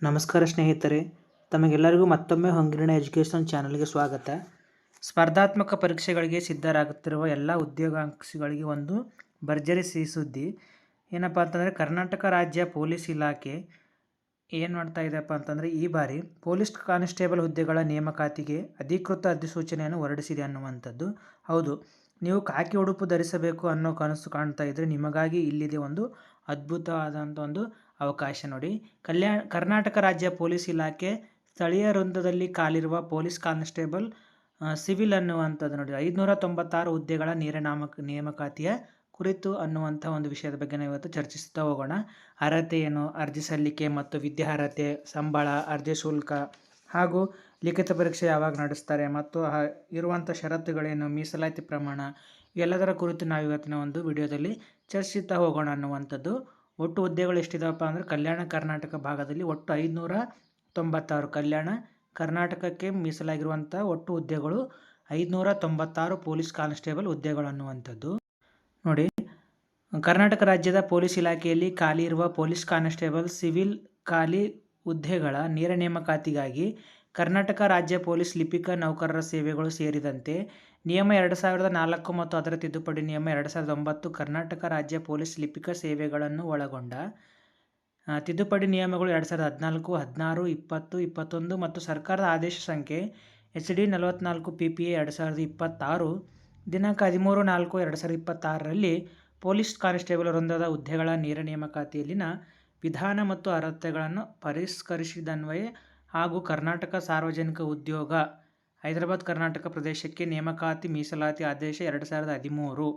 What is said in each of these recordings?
ನಮಸ್ಕಾರ ಸ್ನೇಹಿತರೆ, ತಮಗೆಲ್ಲರಿಗೂ ಮತ್ತೊಮ್ಮೆ ಹೊಂಗಿರಣ ಎಜುಕೇಷನ್ ಚಾನಲ್ಗೆ ಸ್ವಾಗತ. ಸ್ಪರ್ಧಾತ್ಮಕ ಪರೀಕ್ಷೆಗಳಿಗೆ ಸಿದ್ಧರಾಗುತ್ತಿರುವ ಎಲ್ಲ ಉದ್ಯೋಗಾಕಾಂಕ್ಷಿಗಳಿಗೆ ಒಂದು ಭರ್ಜರಿ ಸಿಹಿ ಸುದ್ದಿ. ಏನಪ್ಪ ಅಂತಂದರೆ, ಕರ್ನಾಟಕ ರಾಜ್ಯ ಪೊಲೀಸ್ ಇಲಾಖೆ ಏನು ಮಾಡ್ತಾ ಇದೆಯಪ್ಪ ಅಂತಂದರೆ, ಈ ಬಾರಿ ಪೊಲೀಸ್ ಕಾನ್ಸ್ಟೇಬಲ್ ಹುದ್ದೆಗಳ ನೇಮಕಾತಿಗೆ ಅಧಿಕೃತ ಅಧಿಸೂಚನೆಯನ್ನು ಹೊರಡಿಸಿದೆ ಅನ್ನುವಂಥದ್ದು. ಹೌದು, ನೀವು ಖಾಕಿ ಉಡುಪು ಧರಿಸಬೇಕು ಅನ್ನೋ ಕನಸು ಕಾಣ್ತಾ ಇದ್ದರೆ ನಿಮಗಾಗಿ ಇಲ್ಲಿದೆ ಒಂದು ಅದ್ಭುತವಾದಂಥ ಒಂದು ಅವಕಾಶ. ನೋಡಿ, ಕರ್ನಾಟಕ ರಾಜ್ಯ ಪೊಲೀಸ್ ಇಲಾಖೆ ಸ್ಥಳೀಯ ವೃಂದದಲ್ಲಿ ಖಾಲಿರುವ ಪೊಲೀಸ್ ಕಾನ್ಸ್ಟೇಬಲ್ ಸಿವಿಲ್ ಅನ್ನುವಂಥದ್ದು ನೋಡಿ 596 ಹುದ್ದೆಗಳ ನೇಮಕಾತಿಯ ಕುರಿತು ಅನ್ನುವಂಥ ಒಂದು ವಿಷಯದ ಬಗ್ಗೆ ನಾವು ಇವತ್ತು ಚರ್ಚಿಸ್ತಾ ಹೋಗೋಣ. ಅರ್ಹತೆ ಏನು, ಅರ್ಜಿ ಸಲ್ಲಿಕೆ ಮತ್ತು ವಿದ್ಯಾರ್ಹತೆ, ಸಂಬಳ, ಅರ್ಜಿ ಶುಲ್ಕ ಹಾಗೂ ಲಿಖಿತ ಪರೀಕ್ಷೆ ಯಾವಾಗ ನಡೆಸ್ತಾರೆ ಮತ್ತು ಇರುವಂಥ ಷರತ್ತುಗಳೇನು, ಮೀಸಲಾತಿ ಪ್ರಮಾಣ, ಇವೆಲ್ಲದರ ಕುರಿತು ನಾವು ಇವತ್ತಿನ ಒಂದು ವಿಡಿಯೋದಲ್ಲಿ ಚರ್ಚಿಸ್ತಾ ಹೋಗೋಣ ಅನ್ನುವಂಥದ್ದು. ಒಟ್ಟು ಹುದ್ದೆಗಳು ಎಷ್ಟಿದಾವಪ್ಪ ಅಂದರೆ, ಕಲ್ಯಾಣ ಕರ್ನಾಟಕ ಭಾಗದಲ್ಲಿ ಒಟ್ಟು 596, ಕಲ್ಯಾಣ ಕರ್ನಾಟಕಕ್ಕೆ ಮೀಸಲಾಗಿರುವಂಥ ಒಟ್ಟು ಹುದ್ದೆಗಳು 596 ಪೊಲೀಸ್ ಕಾನ್ಸ್ಟೇಬಲ್ ಹುದ್ದೆಗಳು ಅನ್ನುವಂಥದ್ದು. ನೋಡಿ, ಕರ್ನಾಟಕ ರಾಜ್ಯದ ಪೊಲೀಸ್ ಇಲಾಖೆಯಲ್ಲಿ ಖಾಲಿ ಇರುವ ಪೊಲೀಸ್ ಕಾನ್ಸ್ಟೇಬಲ್ ಸಿವಿಲ್ ಖಾಲಿ ಹುದ್ದೆಗಳ ನೇರ ನೇಮಕಾತಿಗಾಗಿ ಕರ್ನಾಟಕ ರಾಜ್ಯ ಪೊಲೀಸ್ ಲಿಪಿಕ ನೌಕರರ ಸೇವೆಗಳು ಸೇರಿದಂತೆ ನಿಯಮ 2004 ಮತ್ತು ಅದರ ತಿದ್ದುಪಡಿ ನಿಯಮ 2009 ಕರ್ನಾಟಕ ರಾಜ್ಯ ಪೊಲೀಸ್ ಲಿಪಿಕ ಸೇವೆಗಳನ್ನು ಒಳಗೊಂಡ ತಿದ್ದುಪಡಿ ನಿಯಮಗಳು 2014, 16, 20, 21 ಮತ್ತು ಸರ್ಕಾರದ ಆದೇಶ ಸಂಖ್ಯೆ HD 44 PPA 2026 ದಿನಾಂಕ 13/4/2026ರಲ್ಲಿ ಪೊಲೀಸ್ ಕಾನ್ಸ್ಟೇಬಲ್ ವೃಂದದ ಹುದ್ದೆಗಳ ನೇರ ನೇಮಕಾತಿಯಲ್ಲಿನ ವಿಧಾನ ಮತ್ತು ಅರ್ಹತೆಗಳನ್ನು ಪರಿಷ್ಕರಿಸಿದನ್ವಯ ಹಾಗೂ ಕರ್ನಾಟಕ ಸಾರ್ವಜನಿಕ ಉದ್ಯೋಗ ಹೈದರಾಬಾದ್ ಕರ್ನಾಟಕ ಪ್ರದೇಶಕ್ಕೆ ನೇಮಕಾತಿ ಮೀಸಲಾತಿ ಆದೇಶ 2013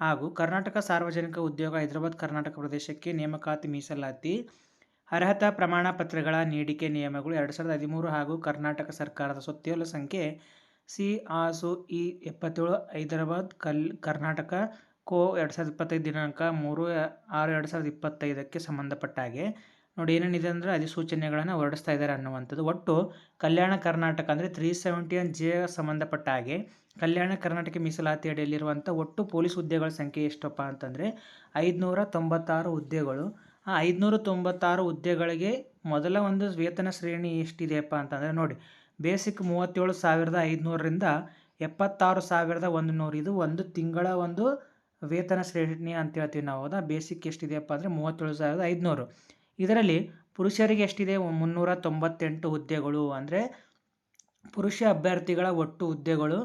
ಹಾಗೂ ಕರ್ನಾಟಕ ಸಾರ್ವಜನಿಕ ಉದ್ಯೋಗ ಹೈದರಾಬಾದ್ ಕರ್ನಾಟಕ ಪ್ರದೇಶಕ್ಕೆ ನೇಮಕಾತಿ ಮೀಸಲಾತಿ ಅರ್ಹತಾ ಪ್ರಮಾಣ ಪತ್ರಗಳ ನೀಡಿಕೆ ನಿಯಮಗಳು 2013 ಹಾಗೂ ಕರ್ನಾಟಕ ಸರ್ಕಾರದ ಸುತ್ತೋಲೆ ಸಂಖ್ಯೆ CRSU 77 ಹೈದರಾಬಾದ್ ಕರ್ನಾಟಕ ಕೋ 2025 ದಿನಾಂಕ 3/6/2025ಕ್ಕೆ ಸಂಬಂಧಪಟ್ಟ ಹಾಗೆ ನೋಡಿ ಏನೇನಿದೆ ಅಂದರೆ ಅಧಿಸೂಚನೆಗಳನ್ನು ಹೊರಡಿಸ್ತಾ ಇದ್ದಾರೆ ಅನ್ನುವಂಥದ್ದು. ಒಟ್ಟು ಕಲ್ಯಾಣ ಕರ್ನಾಟಕ ಅಂದರೆ 371J ಸಂಬಂಧಪಟ್ಟ ಹಾಗೆ ಕಲ್ಯಾಣ ಕರ್ನಾಟಕ ಮೀಸಲಾತಿ ಅಡಿಯಲ್ಲಿರುವಂಥ ಒಟ್ಟು ಪೊಲೀಸ್ ಹುದ್ದೆಗಳ ಸಂಖ್ಯೆ ಎಷ್ಟಪ್ಪ ಅಂತಂದರೆ 596 ಹುದ್ದೆಗಳು. ಆ 596 ಹುದ್ದೆಗಳಿಗೆ ಮೊದಲ ಒಂದು ವೇತನ ಶ್ರೇಣಿ ಎಷ್ಟಿದೆಯಪ್ಪ ಅಂತಂದರೆ ನೋಡಿ, ಬೇಸಿಕ್ 37,500ರಿಂದ 76,100 ಇದು ಒಂದು ತಿಂಗಳ ಒಂದು ವೇತನ ಶ್ರೇಣಿ ಅಂತ ಹೇಳ್ತೀವಿ ನಾವು. ಹೌದಾ, ಬೇಸಿಕ್ ಎಷ್ಟಿದೆಯಪ್ಪ ಅಂದರೆ 37,500. ಇದರಲ್ಲಿ ಪುರುಷರಿಗೆ ಎಷ್ಟಿದೆ, 398 ಹುದ್ದೆಗಳು. ಅಂದರೆ ಪುರುಷ ಅಭ್ಯರ್ಥಿಗಳ ಒಟ್ಟು ಹುದ್ದೆಗಳು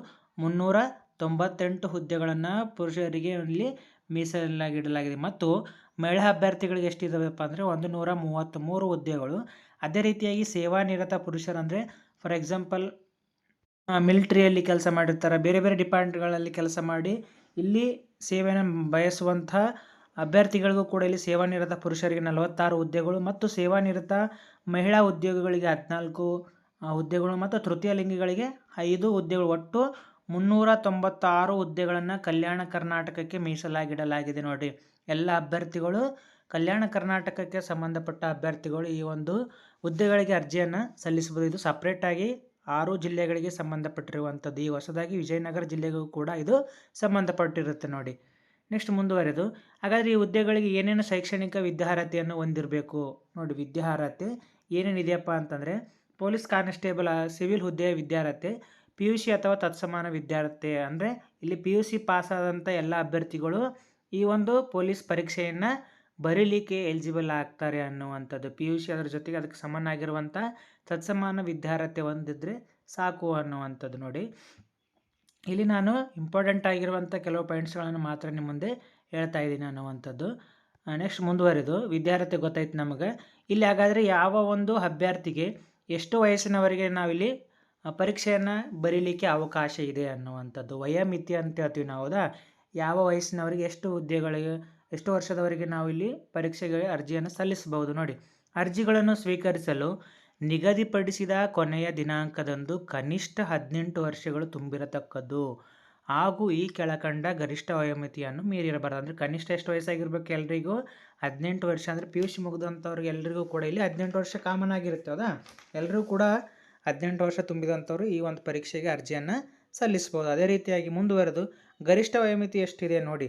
398 ಹುದ್ದೆಗಳನ್ನು ಪುರುಷರಿಗೆ ಇಲ್ಲಿ ಮೀಸಲಾಗಿಡಲಾಗಿದೆ. ಮತ್ತು ಮಹಿಳಾ ಅಭ್ಯರ್ಥಿಗಳಿಗೆ ಎಷ್ಟಿದಾವಪ್ಪ ಅಂದರೆ 133 ಹುದ್ದೆಗಳು. ಅದೇ ರೀತಿಯಾಗಿ ಸೇವಾನಿರತ ಪುರುಷರು ಅಂದರೆ ಫಾರ್ ಎಕ್ಸಾಂಪಲ್ ಮಿಲಿಟ್ರಿಯಲ್ಲಿ ಕೆಲಸ ಮಾಡಿರ್ತಾರೆ, ಬೇರೆ ಬೇರೆ ಡಿಪಾರ್ಟ್ಮೆಂಟ್ಗಳಲ್ಲಿ ಕೆಲಸ ಮಾಡಿ ಇಲ್ಲಿ ಸೇವೆಯನ್ನು ಬಯಸುವಂಥ ಅಭ್ಯರ್ಥಿಗಳಿಗೂ ಕೂಡ ಇಲ್ಲಿ ಸೇವಾನಿರತ ಪುರುಷರಿಗೆ 46 ಹುದ್ದೆಗಳು ಮತ್ತು ಸೇವಾನಿರತ ಮಹಿಳಾ ಉದ್ಯೋಗಿಗಳಿಗೆ 14 ಹುದ್ದೆಗಳು ಮತ್ತು ತೃತೀಯ ಲಿಂಗಿಗಳಿಗೆ 5 ಹುದ್ದೆಗಳು. ಒಟ್ಟು 396 ಹುದ್ದೆಗಳನ್ನು ಕಲ್ಯಾಣ ಕರ್ನಾಟಕಕ್ಕೆ ಮೀಸಲಾಗಿಡಲಾಗಿದೆ. ನೋಡಿ, ಎಲ್ಲ ಅಭ್ಯರ್ಥಿಗಳು ಕಲ್ಯಾಣ ಕರ್ನಾಟಕಕ್ಕೆ ಸಂಬಂಧಪಟ್ಟ ಅಭ್ಯರ್ಥಿಗಳು ಈ ಒಂದು ಹುದ್ದೆಗಳಿಗೆ ಅರ್ಜಿಯನ್ನು ಸಲ್ಲಿಸಬಹುದು. ಇದು ಸಪ್ರೇಟಾಗಿ 6 ಜಿಲ್ಲೆಗಳಿಗೆ ಸಂಬಂಧಪಟ್ಟಿರುವಂಥದ್ದು. ಈ ಹೊಸದಾಗಿ ವಿಜಯನಗರ ಜಿಲ್ಲೆಗೂ ಕೂಡ ಇದು ಸಂಬಂಧಪಟ್ಟಿರುತ್ತೆ. ನೋಡಿ, ನೆಕ್ಸ್ಟ್ ಮುಂದುವರೆದು ಹಾಗಾದರೆ ಈ ಹುದ್ದೆಗಳಿಗೆ ಏನೇನು ಶೈಕ್ಷಣಿಕ ವಿದ್ಯಾರ್ಹತೆಯನ್ನು ಹೊಂದಿರಬೇಕು. ನೋಡಿ, ವಿದ್ಯಾರ್ಹತೆ ಏನೇನಿದೆಯಪ್ಪ ಅಂತಂದರೆ, ಪೊಲೀಸ್ ಕಾನ್ಸ್ಟೇಬಲ್ ಸಿವಿಲ್ ಹುದ್ದೆಯ ವಿದ್ಯಾರ್ಹತೆ PUC ಅಥವಾ ತತ್ಸಮಾನ ವಿದ್ಯಾರ್ಹತೆ. ಅಂದರೆ ಇಲ್ಲಿ PUC ಪಾಸಾದಂಥ ಎಲ್ಲ ಅಭ್ಯರ್ಥಿಗಳು ಈ ಒಂದು ಪೊಲೀಸ್ ಪರೀಕ್ಷೆಯನ್ನು ಬರೀಲಿಕ್ಕೆ ಎಲಿಜಿಬಲ್ ಆಗ್ತಾರೆ ಅನ್ನುವಂಥದ್ದು. PUC ಅದರ ಜೊತೆಗೆ ಅದಕ್ಕೆ ಸಮನಾಗಿರುವಂಥ ತತ್ಸಮಾನ ವಿದ್ಯಾರ್ಹತೆ ಹೊಂದಿದ್ರೆ ಸಾಕು ಅನ್ನುವಂಥದ್ದು. ನೋಡಿ, ಇಲ್ಲಿ ನಾನು ಇಂಪಾರ್ಟೆಂಟ್ ಆಗಿರುವಂಥ ಕೆಲವು ಪಾಯಿಂಟ್ಸ್ಗಳನ್ನು ಮಾತ್ರ ನಿಮ್ಮ ಮುಂದೆ ಹೇಳ್ತಾ ಇದ್ದೀನಿ ಅನ್ನುವಂಥದ್ದು. ನೆಕ್ಸ್ಟ್ ಮುಂದುವರೆದು ವಿದ್ಯಾರ್ಹತೆ ಗೊತ್ತಾಯ್ತು ನಮಗೆ. ಇಲ್ಲಿ ಹಾಗಾದರೆ ಯಾವ ಒಂದು ಅಭ್ಯರ್ಥಿಗೆ ಎಷ್ಟು ವಯಸ್ಸಿನವರೆಗೆ ನಾವಿಲ್ಲಿ ಪರೀಕ್ಷೆಯನ್ನು ಬರೀಲಿಕ್ಕೆ ಅವಕಾಶ ಇದೆ ಅನ್ನುವಂಥದ್ದು. ವಯೋಮಿತಿ ಅಂತ ಹೇಳ್ತೀವಿ ನಾವು. ಹೌದಾ, ಯಾವ ವಯಸ್ಸಿನವರಿಗೆ ಎಷ್ಟು ಹುದ್ದೆಗಳಿಗೆ ಎಷ್ಟು ವರ್ಷದವರೆಗೆ ನಾವು ಇಲ್ಲಿ ಪರೀಕ್ಷೆಗೆ ಅರ್ಜಿಯನ್ನು ಸಲ್ಲಿಸಬಹುದು. ನೋಡಿ, ಅರ್ಜಿಗಳನ್ನು ಸ್ವೀಕರಿಸಲು ನಿಗದಿಪಡಿಸಿದ ಕೊನೆಯ ದಿನಾಂಕದಂದು ಕನಿಷ್ಠ 18 ವರ್ಷಗಳು ತುಂಬಿರತಕ್ಕದ್ದು ಹಾಗೂ ಈ ಕೆಳಕಂಡ ಗರಿಷ್ಠ ವಯೋಮಿತಿಯನ್ನು ಮೀರಿರಬಾರದು. ಅಂದರೆ ಕನಿಷ್ಠ ಎಷ್ಟು ವಯಸ್ಸಾಗಿರ್ಬೇಕು ಎಲ್ರಿಗೂ 18 ವರ್ಷ. ಅಂದರೆ PUC ಮುಗಿದಂಥವ್ರಿಗೆ ಎಲ್ರಿಗೂ ಕೂಡ ಇಲ್ಲಿ 18 ವರ್ಷ ಕಾಮನ್ ಆಗಿರುತ್ತೆ. ಹೌದಾ, ಎಲ್ಲರೂ ಕೂಡ 18 ವರ್ಷ ತುಂಬಿದಂಥವ್ರು ಈ ಒಂದು ಪರೀಕ್ಷೆಗೆ ಅರ್ಜಿಯನ್ನು ಸಲ್ಲಿಸ್ಬೋದು. ಅದೇ ರೀತಿಯಾಗಿ ಮುಂದುವರೆದು ಗರಿಷ್ಠ ವಯೋಮಿತಿ ಎಷ್ಟಿದೆ ನೋಡಿ,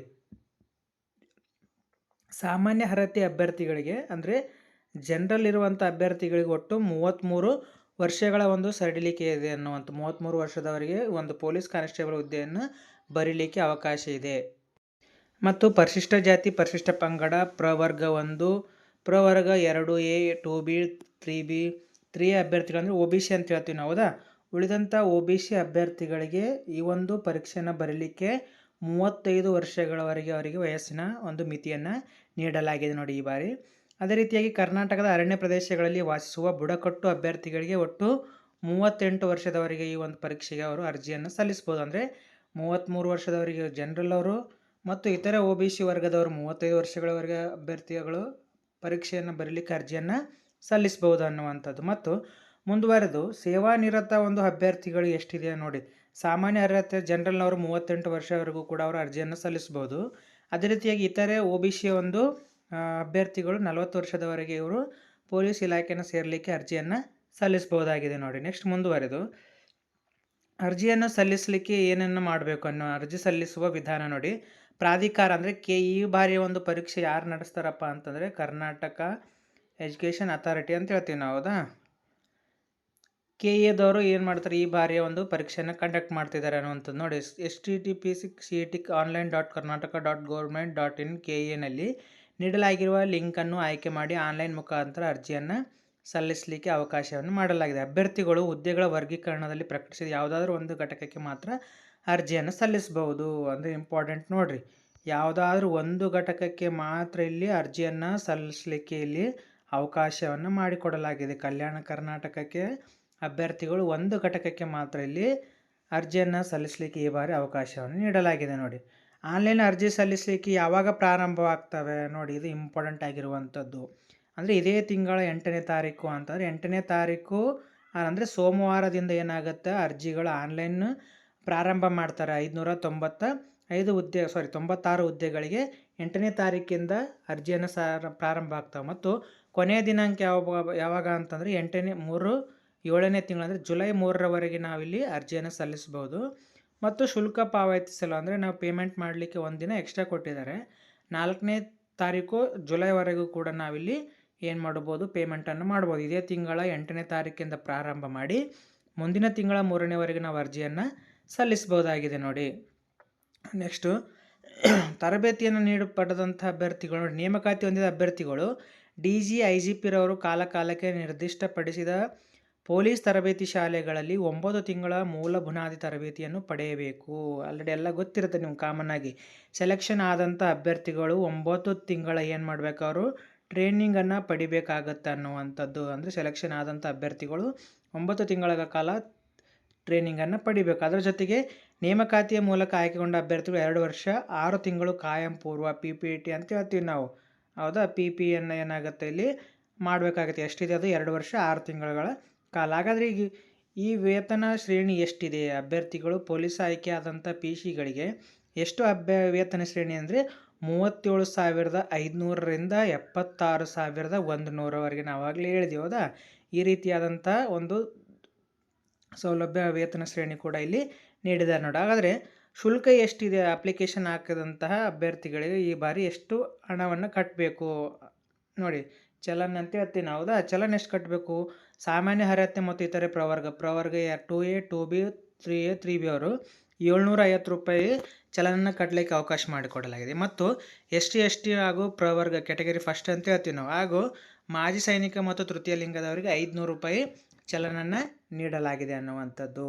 ಸಾಮಾನ್ಯ ಅರ್ಹತೆ ಅಭ್ಯರ್ಥಿಗಳಿಗೆ ಅಂದರೆ ಜನರಲ್ ಇರುವಂಥ ಅಭ್ಯರ್ಥಿಗಳಿಗೆ ಒಟ್ಟು 33 ವರ್ಷಗಳ ಒಂದು ಸಡಿಲಿಕೆ ಇದೆ ಅನ್ನುವಂಥ 33 ವರ್ಷದವರೆಗೆ ಒಂದು ಪೊಲೀಸ್ ಕಾನ್ಸ್ಟೇಬಲ್ ಹುದ್ದೆಯನ್ನು ಬರೀಲಿಕ್ಕೆ ಅವಕಾಶ ಇದೆ. ಮತ್ತು ಪರಿಶಿಷ್ಟ ಜಾತಿ, ಪರಿಶಿಷ್ಟ ಪಂಗಡ, ಪ್ರವರ್ಗ 1, ಪ್ರವರ್ಗ 2A, 2B, 3B, 3A ಅಭ್ಯರ್ಥಿಗಳಂದರೆ OBC ಅಂತ ಹೇಳ್ತೀವಿ ನಾವು. ಹೌದಾ? ಉಳಿದಂಥ OBC ಅಭ್ಯರ್ಥಿಗಳಿಗೆ ಈ ಒಂದು ಪರೀಕ್ಷೆಯನ್ನು ಬರೀಲಿಕ್ಕೆ 35 ವರ್ಷಗಳವರೆಗೆ ಅವರಿಗೆ ವಯಸ್ಸಿನ ಒಂದು ಮಿತಿಯನ್ನು ನೀಡಲಾಗಿದೆ ನೋಡಿ ಈ ಬಾರಿ. ಅದೇ ರೀತಿಯಾಗಿ ಕರ್ನಾಟಕದ ಅರಣ್ಯ ಪ್ರದೇಶಗಳಲ್ಲಿ ವಾಸಿಸುವ ಬುಡಕಟ್ಟು ಅಭ್ಯರ್ಥಿಗಳಿಗೆ ಒಟ್ಟು 38 ವರ್ಷದವರೆಗೆ ಈ ಒಂದು ಪರೀಕ್ಷೆಗೆ ಅವರು ಅರ್ಜಿಯನ್ನು ಸಲ್ಲಿಸ್ಬೋದು. ಅಂದರೆ 33 ವರ್ಷದವರಿಗೆ ಜನರಲ್ ಅವರು ಮತ್ತು ಇತರ OBC ವರ್ಗದವರು 35 ವರ್ಷಗಳವರೆಗೆ ಅಭ್ಯರ್ಥಿಗಳು ಪರೀಕ್ಷೆಯನ್ನು ಬರೀಲಿಕ್ಕೆ ಅರ್ಜಿಯನ್ನು ಸಲ್ಲಿಸಬಹುದು ಅನ್ನುವಂಥದ್ದು. ಮತ್ತು ಮುಂದುವರೆದು ಸೇವಾನಿರತ ಒಂದು ಅಭ್ಯರ್ಥಿಗಳು ಎಷ್ಟಿದೆ ನೋಡಿ. ಸಾಮಾನ್ಯ ಅರ್ಹತೆ ಜನರಲ್ನವರು 38 ವರ್ಷವರೆಗೂ ಕೂಡ ಅವರು ಅರ್ಜಿಯನ್ನು ಸಲ್ಲಿಸಬಹುದು. ಅದೇ ರೀತಿಯಾಗಿ ಇತರೆ OBC ಒಂದು ಅಭ್ಯರ್ಥಿಗಳು 40 ವರ್ಷದವರೆಗೆ ಇವರು ಪೊಲೀಸ್ ಇಲಾಖೆಯನ್ನು ಸೇರಲಿಕ್ಕೆ ಅರ್ಜಿಯನ್ನು ಸಲ್ಲಿಸಬಹುದಾಗಿದೆ ನೋಡಿ. ನೆಕ್ಸ್ಟ್ ಮುಂದುವರೆದು ಅರ್ಜಿಯನ್ನು ಸಲ್ಲಿಸಲಿಕ್ಕೆ ಏನನ್ನು ಮಾಡಬೇಕು ಅನ್ನೋ ಅರ್ಜಿ ಸಲ್ಲಿಸುವ ವಿಧಾನ ನೋಡಿ. ಪ್ರಾಧಿಕಾರ ಅಂದರೆ ಈ ಬಾರಿಯ ಒಂದು ಪರೀಕ್ಷೆ ಯಾರು ನಡೆಸ್ತಾರಪ್ಪ ಅಂತಂದರೆ ಕರ್ನಾಟಕ ಎಜುಕೇಷನ್ ಅಥಾರಿಟಿ ಅಂತ ಹೇಳ್ತೀವಿ ನಾವು. ಹೌದಾ? KAದವರು ಏನು ಮಾಡ್ತಾರೆ, ಈ ಬಾರಿಯ ಒಂದು ಪರೀಕ್ಷೆಯನ್ನು ಕಂಡಕ್ಟ್ ಮಾಡ್ತಿದ್ದಾರೆ ಅನ್ನುವಂಥದ್ದು ನೋಡಿ. http://cet.karnataka.government.in KAನಲ್ಲಿ ನೀಡಲಾಗಿರುವ ಲಿಂಕನ್ನು ಆಯ್ಕೆ ಮಾಡಿ ಆನ್ಲೈನ್ ಮುಖಾಂತರ ಅರ್ಜಿಯನ್ನು ಸಲ್ಲಿಸಲಿಕ್ಕೆ ಅವಕಾಶವನ್ನು ಮಾಡಲಾಗಿದೆ. ಅಭ್ಯರ್ಥಿಗಳು ಹುದ್ದೆಗಳ ವರ್ಗೀಕರಣದಲ್ಲಿ ಪ್ರಕಟಿಸಿದ ಯಾವುದಾದ್ರೂ ಒಂದು ಘಟಕಕ್ಕೆ ಮಾತ್ರ ಅರ್ಜಿಯನ್ನು ಸಲ್ಲಿಸಬಹುದು. ಅಂದರೆ ಇಂಪಾರ್ಟೆಂಟ್ ನೋಡಿರಿ, ಯಾವುದಾದ್ರೂ ಒಂದು ಘಟಕಕ್ಕೆ ಮಾತ್ರ ಇಲ್ಲಿ ಅರ್ಜಿಯನ್ನು ಸಲ್ಲಿಸಲಿಕ್ಕೆ ಇಲ್ಲಿ ಅವಕಾಶವನ್ನು ಮಾಡಿಕೊಡಲಾಗಿದೆ. ಕಲ್ಯಾಣ ಕರ್ನಾಟಕಕ್ಕೆ ಅಭ್ಯರ್ಥಿಗಳು ಒಂದು ಘಟಕಕ್ಕೆ ಮಾತ್ರ ಇಲ್ಲಿ ಅರ್ಜಿಯನ್ನು ಸಲ್ಲಿಸಲಿಕ್ಕೆ ಈ ಬಾರಿ ಅವಕಾಶವನ್ನು ನೀಡಲಾಗಿದೆ ನೋಡಿ. ಆನ್ಲೈನ್ ಅರ್ಜಿ ಸಲ್ಲಿಸಲಿಕ್ಕೆ ಯಾವಾಗ ಪ್ರಾರಂಭವಾಗ್ತವೆ ನೋಡಿ, ಇದು ಇಂಪಾರ್ಟೆಂಟ್ ಆಗಿರುವಂಥದ್ದು. ಅಂದರೆ ಇದೇ ತಿಂಗಳ 8ನೇ ತಾರೀಕು ಅಂತಂದರೆ 8ನೇ ತಾರೀಕು ಅಂದರೆ ಸೋಮವಾರದಿಂದ ಏನಾಗುತ್ತೆ, ಅರ್ಜಿಗಳು ಆನ್ಲೈನ್ ಪ್ರಾರಂಭ ಮಾಡ್ತಾರೆ. 96 ಹುದ್ದೆಗಳಿಗೆ 8ನೇ ತಾರೀಕಿಂದ ಅರ್ಜಿಯನ್ನು ಪ್ರಾರಂಭ ಆಗ್ತವೆ. ಮತ್ತು ಕೊನೆಯ ದಿನಾಂಕ ಯಾವಾಗ ಅಂತಂದರೆ 7ನೇ ತಿಂಗಳು ಅಂದರೆ ಜುಲೈ 3ರವರೆಗೆ ನಾವಿಲ್ಲಿ ಅರ್ಜಿಯನ್ನು ಸಲ್ಲಿಸ್ಬೋದು. ಮತ್ತು ಶುಲ್ಕ ಪಾವತಿಸಲು ಅಂದರೆ ನಾವು ಪೇಮೆಂಟ್ ಮಾಡಲಿಕ್ಕೆ ಒಂದು ದಿನ ಎಕ್ಸ್ಟ್ರಾ ಕೊಟ್ಟಿದ್ದಾರೆ. 4ನೇ ತಾರೀಕು ಜುಲೈವರೆಗೂ ಕೂಡ ನಾವಿಲ್ಲಿ ಏನು ಮಾಡ್ಬೋದು, ಪೇಮೆಂಟನ್ನು ಮಾಡ್ಬೋದು. ಇದೇ ತಿಂಗಳ 8ನೇ ತಾರೀಕಿಂದ ಪ್ರಾರಂಭ ಮಾಡಿ ಮುಂದಿನ ತಿಂಗಳ 3ನೇವರೆಗೆ ನಾವು ಅರ್ಜಿಯನ್ನು ಸಲ್ಲಿಸ್ಬೋದಾಗಿದೆ ನೋಡಿ. ನೆಕ್ಸ್ಟು ತರಬೇತಿಯನ್ನು ಪಡೆದಂಥ ಅಭ್ಯರ್ಥಿಗಳು, ನೇಮಕಾತಿ ಹೊಂದಿದ ಅಭ್ಯರ್ಥಿಗಳು DG IGPರವರು ಕಾಲಕಾಲಕ್ಕೆ ನಿರ್ದಿಷ್ಟಪಡಿಸಿದ ಪೊಲೀಸ್ ತರಬೇತಿ ಶಾಲೆಗಳಲ್ಲಿ 9 ತಿಂಗಳ ಮೂಲ ಬುನಾದಿ ತರಬೇತಿಯನ್ನು ಪಡೆಯಬೇಕು. ಆಲ್ರೆಡಿ ಎಲ್ಲ ಗೊತ್ತಿರುತ್ತೆ ನೀವು ಕಾಮನ್ ಆಗಿ. ಸೆಲೆಕ್ಷನ್ ಆದಂಥ ಅಭ್ಯರ್ಥಿಗಳು 9 ತಿಂಗಳ ಏನು ಮಾಡಬೇಕು, ಅವರು ಟ್ರೈನಿಂಗನ್ನು ಪಡಿಬೇಕಾಗತ್ತೆ ಅನ್ನುವಂಥದ್ದು. ಅಂದರೆ ಸೆಲೆಕ್ಷನ್ ಆದಂಥ ಅಭ್ಯರ್ಥಿಗಳು 9 ತಿಂಗಳ ಕಾಲ ಟ್ರೈನಿಂಗನ್ನು ಪಡಿಬೇಕು. ಅದರ ಜೊತೆಗೆ ನೇಮಕಾತಿಯ ಮೂಲಕ ಆಯ್ಕೆಗೊಂಡ ಅಭ್ಯರ್ಥಿಗಳು 2 ವರ್ಷ 6 ತಿಂಗಳು ಕಾಯಂ ಪೂರ್ವ PPT ಅಂತ ಹೇಳ್ತೀವಿ ನಾವು. ಹೌದಾ? PPಯನ್ನು ಏನಾಗುತ್ತೆ ಇಲ್ಲಿ ಮಾಡಬೇಕಾಗುತ್ತೆ. ಎಷ್ಟಿದೆ ಅದು 2 ವರ್ಷ 6 ತಿಂಗಳ ಕಾಲ. ಹಾಗಾದರೆ ಈಗ ಈ ವೇತನ ಶ್ರೇಣಿ ಎಷ್ಟಿದೆ? ಅಭ್ಯರ್ಥಿಗಳು ಪೊಲೀಸ್ ಆಯ್ಕೆ ಆದಂಥ PCಗಳಿಗೆ ಎಷ್ಟು ವೇತನ ಶ್ರೇಣಿ ಅಂದರೆ 37,500ರಿಂದ 76,100ವರೆಗೆ ನಾವು ಆಗಲೇ ಹೇಳಿದೀವಿ. ಹೌದಾ? ಈ ರೀತಿಯಾದಂಥ ಒಂದು ಸೌಲಭ್ಯ ವೇತನ ಶ್ರೇಣಿ ಕೂಡ ಇಲ್ಲಿ ನೀಡಿದ್ದಾರೆ ನೋಡಿ. ಹಾಗಾದರೆ ಶುಲ್ಕ ಎಷ್ಟಿದೆ? ಅಪ್ಲಿಕೇಶನ್ ಹಾಕಿದಂತಹ ಅಭ್ಯರ್ಥಿಗಳಿಗೆ ಈ ಬಾರಿ ಎಷ್ಟು ಹಣವನ್ನು ಕಟ್ಟಬೇಕು ನೋಡಿ. ಚಲನ್ ಅಂತ ಹೇಳ್ತೀನಿ. ಹೌದಾ? ಚಲನ್ ಎಷ್ಟು ಕಟ್ಟಬೇಕು? ಸಾಮಾನ್ಯ ಅರ್ಹತೆ ಮತ್ತು ಇತರೆ ಪ್ರವರ್ಗ 2A, 2B, 3A, 3B ಅವರು 750 ರೂಪಾಯಿ ಚಲನನ್ನು ಕಟ್ಟಲಿಕ್ಕೆ ಅವಕಾಶ ಮಾಡಿಕೊಡಲಾಗಿದೆ. ಮತ್ತು ST ಹಾಗೂ ಪ್ರವರ್ಗ ಕ್ಯಾಟಗರಿ ಫಸ್ಟ್ ಅಂತ ಹೇಳ್ತೀವಿ ನಾವು, ಹಾಗೂ ಮಾಜಿ ಸೈನಿಕ ಮತ್ತು ತೃತೀಯ ಲಿಂಗದವರಿಗೆ 500 ರೂಪಾಯಿ ಚಲನನ್ನು ನೀಡಲಾಗಿದೆ ಅನ್ನುವಂಥದ್ದು.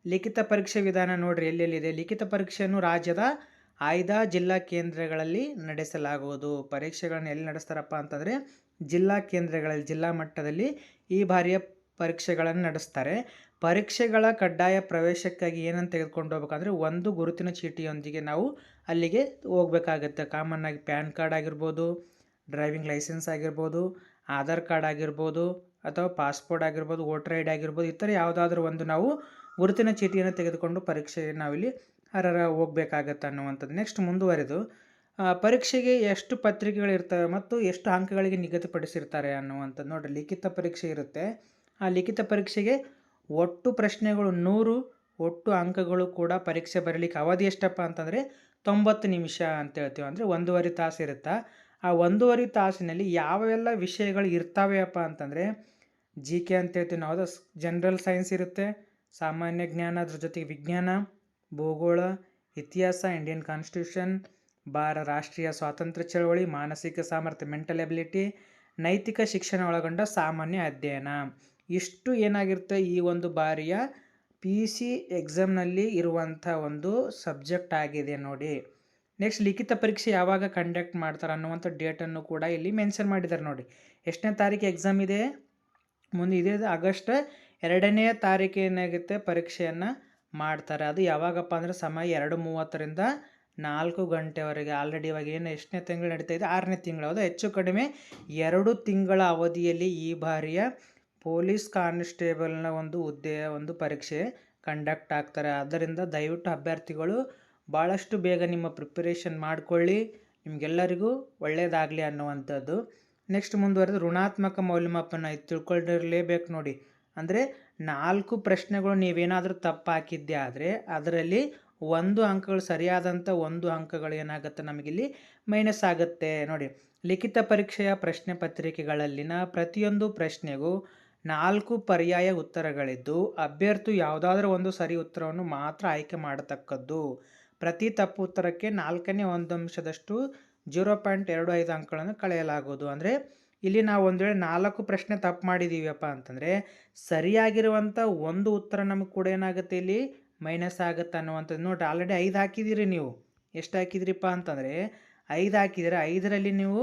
ಲಿಖಿತ ಪರೀಕ್ಷೆ ವಿಧಾನ ನೋಡ್ರಿ ಎಲ್ಲೆಲ್ಲಿದೆ. ಲಿಖಿತ ಪರೀಕ್ಷೆಯನ್ನು ರಾಜ್ಯದ ಆಯ್ದ ಜಿಲ್ಲಾ ಕೇಂದ್ರಗಳಲ್ಲಿ ನಡೆಸಲಾಗುವುದು. ಪರೀಕ್ಷೆಗಳನ್ನು ಎಲ್ಲಿ ನಡೆಸ್ತಾರಪ್ಪ ಅಂತಂದರೆ ಜಿಲ್ಲಾ ಕೇಂದ್ರಗಳಲ್ಲಿ, ಜಿಲ್ಲಾ ಮಟ್ಟದಲ್ಲಿ ಈ ಬಾರಿಯ ಪರೀಕ್ಷೆಗಳನ್ನು ನಡೆಸ್ತಾರೆ. ಪರೀಕ್ಷೆಗಳ ಕಡ್ಡಾಯ ಪ್ರವೇಶಕ್ಕಾಗಿ ಏನನ್ನು ತೆಗೆದುಕೊಂಡು ಹೋಗ್ಬೇಕಂದ್ರೆ ಒಂದು ಗುರುತಿನ ಚೀಟಿಯೊಂದಿಗೆ ನಾವು ಅಲ್ಲಿಗೆ ಹೋಗ್ಬೇಕಾಗತ್ತೆ. ಕಾಮನ್ನಾಗಿ ಪ್ಯಾನ್ ಕಾರ್ಡ್ ಆಗಿರ್ಬೋದು, ಡ್ರೈವಿಂಗ್ ಲೈಸೆನ್ಸ್ ಆಗಿರ್ಬೋದು, ಆಧಾರ್ ಕಾರ್ಡ್ ಆಗಿರ್ಬೋದು, ಅಥವಾ ಪಾಸ್ಪೋರ್ಟ್ ಆಗಿರ್ಬೋದು, ವೋಟರ್ ID ಆಗಿರ್ಬೋದು, ಈ ಥರ ಯಾವುದಾದ್ರೂ ಒಂದು ನಾವು ಗುರುತಿನ ಚೀಟಿಯನ್ನು ತೆಗೆದುಕೊಂಡು ಪರೀಕ್ಷೆಗೆ ನಾವಿಲ್ಲಿ ಹೋಗಬೇಕಾಗತ್ತೆ ಅನ್ನುವಂಥದ್ದು. ನೆಕ್ಸ್ಟ್ ಮುಂದುವರೆದು ಪರೀಕ್ಷೆಗೆ ಎಷ್ಟು ಪತ್ರಿಕೆಗಳಿರ್ತವೆ ಮತ್ತು ಎಷ್ಟು ಅಂಕಗಳಿಗೆ ನಿಗದಿಪಡಿಸಿರ್ತಾರೆ ಅನ್ನುವಂಥದ್ದು ನೋಡಿರಿ. ಲಿಖಿತ ಪರೀಕ್ಷೆ ಇರುತ್ತೆ. ಆ ಲಿಖಿತ ಪರೀಕ್ಷೆಗೆ ಒಟ್ಟು ಪ್ರಶ್ನೆಗಳು 100, ಒಟ್ಟು ಅಂಕಗಳು ಕೂಡ ಪರೀಕ್ಷೆ ಬರೀಲಿಕ್ಕೆ ಅವಧಿ ಎಷ್ಟಪ್ಪ ಅಂತಂದರೆ 90 ನಿಮಿಷ ಅಂತ ಹೇಳ್ತೀವಿ. ಅಂದರೆ 1.5 ತಾಸು ಇರುತ್ತೆ. ಆ 1.5 ತಾಸಿನಲ್ಲಿ ಯಾವೆಲ್ಲ ವಿಷಯಗಳು ಇರ್ತಾವೆಯಪ್ಪ ಅಂತಂದರೆ ಜಿ ಕೆ ಅಂತ ಹೇಳ್ತೀವಿ ನಾವು, ಅದು ಜನರಲ್ ಸೈನ್ಸ್ ಇರುತ್ತೆ, ಸಾಮಾನ್ಯ ಜ್ಞಾನ, ಅದ್ರ ಜೊತೆಗೆ ವಿಜ್ಞಾನ, ಭೂಗೋಳ, ಇತಿಹಾಸ, ಇಂಡಿಯನ್ ಕಾನ್ಸ್ಟಿಟ್ಯೂಷನ್, ರಾಷ್ಟ್ರೀಯ ಸ್ವಾತಂತ್ರ್ಯ ಚಳವಳಿ, ಮಾನಸಿಕ ಸಾಮರ್ಥ್ಯ, ಮೆಂಟಲ್ ಎಬಿಲಿಟಿ, ನೈತಿಕ ಶಿಕ್ಷಣ ಒಳಗೊಂಡ ಸಾಮಾನ್ಯ ಅಧ್ಯಯನ. ಇಷ್ಟು ಏನಾಗಿರುತ್ತೆ ಈ ಒಂದು ಬಾರಿಯ PC ಎಕ್ಸಾಮ್ನಲ್ಲಿ ಇರುವಂಥ ಒಂದು ಸಬ್ಜೆಕ್ಟ್ ಆಗಿದೆ ನೋಡಿ. ನೆಕ್ಸ್ಟ್ ಲಿಖಿತ ಪರೀಕ್ಷೆ ಯಾವಾಗ ಕಂಡಕ್ಟ್ ಮಾಡ್ತಾರೆ ಅನ್ನುವಂಥ ಡೇಟನ್ನು ಕೂಡ ಇಲ್ಲಿ ಮೆನ್ಷನ್ ಮಾಡಿದ್ದಾರೆ ನೋಡಿ. ಎಷ್ಟನೇ ತಾರೀಕು ಎಕ್ಸಾಮ್ ಇದೆ? ಮುಂದೆ ಇದೆ ಆಗಸ್ಟ್ 2ನೇ ತಾರೀಕು ಏನಾಗುತ್ತೆ ಪರೀಕ್ಷೆಯನ್ನು ಮಾಡ್ತಾರೆ. ಅದು ಯಾವಾಗಪ್ಪ ಅಂದರೆ ಸಮಯ 2:30ರಿಂದ 4 ಗಂಟೆವರೆಗೆ. ಆಲ್ರೆಡಿ ಇವಾಗ ಏನು ಎಷ್ಟನೇ ತಿಂಗಳು ನಡೀತಾ ಇದೆ? 6ನೇ ತಿಂಗಳು. ಅದು ಹೆಚ್ಚು ಕಡಿಮೆ 2 ತಿಂಗಳ ಅವಧಿಯಲ್ಲಿ ಈ ಬಾರಿಯ ಪೊಲೀಸ್ ಕಾನ್ಸ್ಟೇಬಲ್ನ ಒಂದು ಹುದ್ದೆಯ ಒಂದು ಪರೀಕ್ಷೆ ಕಂಡಕ್ಟ್ ಆಗ್ತಾರೆ. ಆದ್ದರಿಂದ ದಯವಿಟ್ಟು ಅಭ್ಯರ್ಥಿಗಳು ಭಾಳಷ್ಟು ಬೇಗ ನಿಮ್ಮ ಪ್ರಿಪರೇಷನ್ ಮಾಡಿಕೊಳ್ಳಿ, ನಿಮಗೆಲ್ಲರಿಗೂ ಒಳ್ಳೆಯದಾಗಲಿ ಅನ್ನುವಂಥದ್ದು. ನೆಕ್ಸ್ಟ್ ಮುಂದುವರೆದು ಋಣಾತ್ಮಕ ಮೌಲ್ಯಮಾಪನ ಇದು ತಿಳ್ಕೊಂಡಿರಲೇಬೇಕು ನೋಡಿ. ಅಂದರೆ 4 ಪ್ರಶ್ನೆಗಳು ನೀವೇನಾದರೂ ತಪ್ಪು ಹಾಕಿದ್ದೆ ಆದರೆ ಅದರಲ್ಲಿ 1 ಅಂಕಗಳು ಸರಿಯಾದಂಥ 1 ಅಂಕಗಳು ಏನಾಗುತ್ತೆ ನಮಗಿಲ್ಲಿ ಮೈನಸ್ ಆಗುತ್ತೆ ನೋಡಿ. ಲಿಖಿತ ಪರೀಕ್ಷೆಯ ಪ್ರಶ್ನೆ ಪತ್ರಿಕೆಗಳಲ್ಲಿನ ಪ್ರತಿಯೊಂದು ಪ್ರಶ್ನೆಗೂ 4 ಪರ್ಯಾಯ ಉತ್ತರಗಳಿದ್ದು ಅಭ್ಯರ್ಥಿ ಯಾವುದಾದ್ರೂ ಒಂದು ಸರಿ ಉತ್ತರವನ್ನು ಮಾತ್ರ ಆಯ್ಕೆ ಮಾಡತಕ್ಕದ್ದು. ಪ್ರತಿ ತಪ್ಪು ಉತ್ತರಕ್ಕೆ 4ನೇ 1 ಅಂಶದಷ್ಟು 0.25 ಅಂಕಗಳನ್ನು ಕಳೆಯಲಾಗುವುದು. ಅಂದರೆ ಇಲ್ಲಿ ನಾವು ಒಂದು ವೇಳೆ 4 ಪ್ರಶ್ನೆ ತಪ್ಪು ಮಾಡಿದ್ದೀವಪ್ಪ ಅಂತಂದರೆ ಸರಿಯಾಗಿರುವಂಥ ಒಂದು ಉತ್ತರ ನಮಗೆ ಕೂಡ ಏನಾಗುತ್ತೆ ಇಲ್ಲಿ ಮೈನಸ್ ಆಗುತ್ತೆ ಅನ್ನುವಂಥದ್ದು. ನೋಡಿರಿ, ಆಲ್ರೆಡಿ 5 ಹಾಕಿದ್ದೀರಿ ನೀವು. ಎಷ್ಟು ಹಾಕಿದ್ರಿಪ್ಪ ಅಂತಂದರೆ 5 ಹಾಕಿದರೆ 5ರಲ್ಲಿ ನೀವು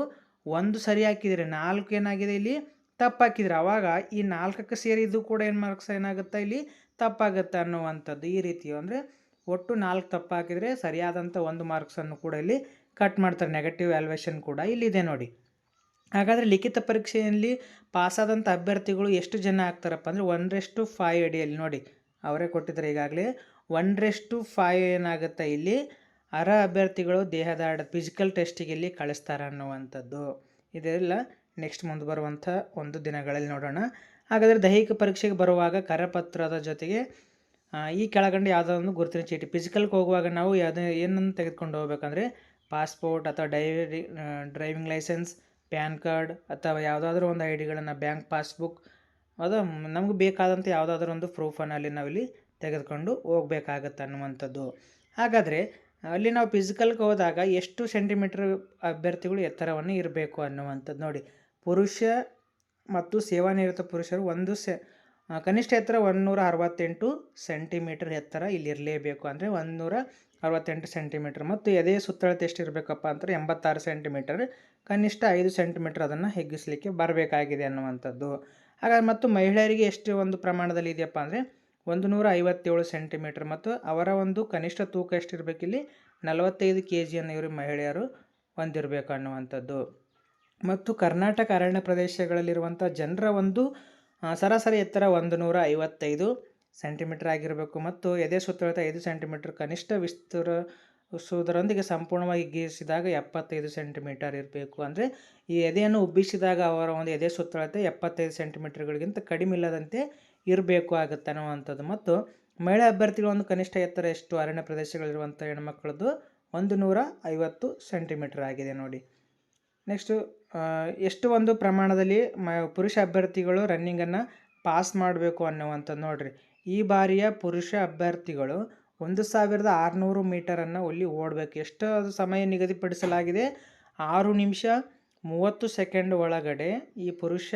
1 ಸರಿ ಹಾಕಿದ್ದೀರಿ, 4 ಏನಾಗಿದೆ ಇಲ್ಲಿ ತಪ್ಪು ಹಾಕಿದ್ರಿ. ಆವಾಗ ಈ 4ಕ್ಕೆ ಸೇರಿದ್ದು ಕೂಡ ಏನು ಮಾರ್ಕ್ಸ್ ಏನಾಗುತ್ತೆ ಇಲ್ಲಿ ತಪ್ಪಾಗುತ್ತೆ ಅನ್ನುವಂಥದ್ದು. ಈ ರೀತಿ ಅಂದರೆ ಒಟ್ಟು 4 ತಪ್ಪು ಹಾಕಿದರೆ ಸರಿಯಾದಂಥ 1 ಮಾರ್ಕ್ಸನ್ನು ಕೂಡ ಇಲ್ಲಿ ಕಟ್ ಮಾಡ್ತಾರೆ. ನೆಗೆಟಿವ್ ವ್ಯಾಲ್ಯೂಯೇಷನ್ ಕೂಡ ಇಲ್ಲಿದೆ ನೋಡಿ. ಹಾಗಾದರೆ ಲಿಖಿತ ಪರೀಕ್ಷೆಯಲ್ಲಿ ಪಾಸಾದಂಥ ಅಭ್ಯರ್ಥಿಗಳು ಎಷ್ಟು ಜನ ಆಗ್ತಾರಪ್ಪ ಅಂದರೆ 1:5 ಅಡಿಯಲ್ಲಿ ನೋಡಿ ಅವರೇ ಕೊಟ್ಟಿದ್ದಾರೆ ಈಗಾಗಲೇ. 1:5 ಏನಾಗುತ್ತೆ ಇಲ್ಲಿ ಅರ್ಹ ಅಭ್ಯರ್ಥಿಗಳು ದೇಹದಾಢ್ಯ ಫಿಸಿಕಲ್ ಟೆಸ್ಟಿಗೆ ಇಲ್ಲಿ ಕಳಿಸ್ತಾರೆ ಅನ್ನುವಂಥದ್ದು. ಇದೆಲ್ಲ ನೆಕ್ಸ್ಟ್ ಮುಂದೆ ಬರುವಂಥ ಒಂದು ದಿನಗಳಲ್ಲಿ ನೋಡೋಣ. ಹಾಗಾದರೆ ದೈಹಿಕ ಪರೀಕ್ಷೆಗೆ ಬರುವಾಗ ಕರಪತ್ರದ ಜೊತೆಗೆ ಈ ಕೆಳಗಂಡು ಯಾವುದಾದ್ರು ಗುರುತಿನ ಚೀಟಿ, ಫಿಸಿಕಲ್ಗೆ ಹೋಗುವಾಗ ನಾವು ಏನನ್ನು ತೆಗೆದುಕೊಂಡು ಹೋಗ್ಬೇಕಂದ್ರೆ ಪಾಸ್ಪೋರ್ಟ್ ಅಥವಾ ಡ್ರೈವಿಂಗ್ ಲೈಸೆನ್ಸ್, ಪ್ಯಾನ್ ಕಾರ್ಡ್ ಅಥವಾ ಯಾವುದಾದ್ರೂ ಒಂದು ಐಡಿಗಳನ್ನು, ಬ್ಯಾಂಕ್ ಪಾಸ್ಬುಕ್, ಅದು ನಮಗೆ ಬೇಕಾದಂಥ ಯಾವುದಾದ್ರೂ ಒಂದು ಪ್ರೂಫನ್ನು ಅಲ್ಲಿ ನಾವಿಲ್ಲಿ ತೆಗೆದುಕೊಂಡು ಹೋಗ್ಬೇಕಾಗತ್ತೆ ಅನ್ನುವಂಥದ್ದು. ಹಾಗಾದರೆ ಅಲ್ಲಿ ನಾವು ಫಿಸಿಕಲ್ಗೆ ಹೋದಾಗ ಎಷ್ಟು ಸೆಂಟಿಮೀಟ್ರ್ ಅಭ್ಯರ್ಥಿಗಳು ಎತ್ತರವನ್ನು ಇರಬೇಕು ಅನ್ನುವಂಥದ್ದು ನೋಡಿ. ಪುರುಷ ಮತ್ತು ಸೇವಾನಿರತ ಪುರುಷರು ಕನಿಷ್ಠ ಎತ್ತರ 168 ಸೆಂಟಿಮೀಟರ್ ಎತ್ತರ ಇಲ್ಲಿರಲೇಬೇಕು. ಅಂದರೆ 168 ಸೆಂಟಿಮೀಟರ್. ಮತ್ತು ಎದೆಯ ಸುತ್ತಳತೆ ಎಷ್ಟಿರಬೇಕಪ್ಪ ಅಂದರೆ 86 ಸೆಂಟಿಮೀಟರ್. ಕನಿಷ್ಠ 5 ಸೆಂಟಿಮೀಟರ್ ಅದನ್ನು ಹಿಗ್ಗಿಸಲಿಕ್ಕೆ ಬರಬೇಕಾಗಿದೆ ಅನ್ನುವಂಥದ್ದು. ಹಾಗಾಗಿ ಮತ್ತು ಮಹಿಳೆಯರಿಗೆ ಎಷ್ಟು ಒಂದು ಪ್ರಮಾಣದಲ್ಲಿ ಇದೆಯಪ್ಪ ಅಂದರೆ 157 ಸೆಂಟಿಮೀಟರ್. ಮತ್ತು ಅವರ ಒಂದು ಕನಿಷ್ಠ ತೂಕ ಎಷ್ಟಿರಬೇಕಿಲ್ಲಿ 45 kg ಇವರು ಮಹಿಳೆಯರು ಹೊಂದಿರಬೇಕು ಅನ್ನುವಂಥದ್ದು. ಮತ್ತು ಕರ್ನಾಟಕ ಅರಣ್ಯ ಪ್ರದೇಶಗಳಲ್ಲಿರುವಂಥ ಜನರ ಒಂದು ಸರಾಸರಿ ಎತ್ತರ 155 ಸೆಂಟಿಮೀಟರ್ ಆಗಿರಬೇಕು. ಮತ್ತು ಎದೆ ಸುತ್ತಳತೆ 5 ಸೆಂಟಿಮೀಟರ್ ಕನಿಷ್ಠ ವಿಸ್ತರಿಸುವುದರೊಂದಿಗೆ ಸಂಪೂರ್ಣವಾಗಿ ಹಿಗ್ಗಿಸಿದಾಗ 75 ಸೆಂಟಿಮೀಟರ್ ಇರಬೇಕು. ಅಂದರೆ ಈ ಎದೆಯನ್ನು ಉಬ್ಬಿಸಿದಾಗ ಅವರ ಒಂದು ಎದೆ ಸುತ್ತಳತೆ 75 ಸೆಂಟಿಮೀಟರ್ಗಳಿಗಿಂತ ಕಡಿಮೆ ಇಲ್ಲದಂತೆ ಇರಬೇಕು ಆಗುತ್ತೆ ಅನ್ನುವಂಥದ್ದು. ಮತ್ತು ಮಹಿಳಾ ಅಭ್ಯರ್ಥಿಗಳ ಒಂದು ಕನಿಷ್ಠ ಎತ್ತರ ಎಷ್ಟು ಅರಣ್ಯ ಪ್ರದೇಶಗಳಿರುವಂಥ ಹೆಣ್ಮಕ್ಳದ್ದು 150 ಸೆಂಟಿಮೀಟರ್ ಆಗಿದೆ ನೋಡಿ. ನೆಕ್ಸ್ಟು ಎಷ್ಟು ಒಂದು ಪ್ರಮಾಣದಲ್ಲಿ ಪುರುಷ ಅಭ್ಯರ್ಥಿಗಳು ರನ್ನಿಂಗನ್ನು ಪಾಸ್ ಮಾಡಬೇಕು ಅನ್ನುವಂಥದ್ದು ನೋಡಿರಿ. ಈ ಬಾರಿಯ ಪುರುಷ ಅಭ್ಯರ್ಥಿಗಳು 1600 ಮೀಟರನ್ನು ಅಲ್ಲಿ ಓಡಬೇಕು. ಎಷ್ಟು ಸಮಯ ನಿಗದಿಪಡಿಸಲಾಗಿದೆ? 6 ನಿಮಿಷ 30 ಸೆಕೆಂಡ್ ಒಳಗಡೆ ಈ ಪುರುಷ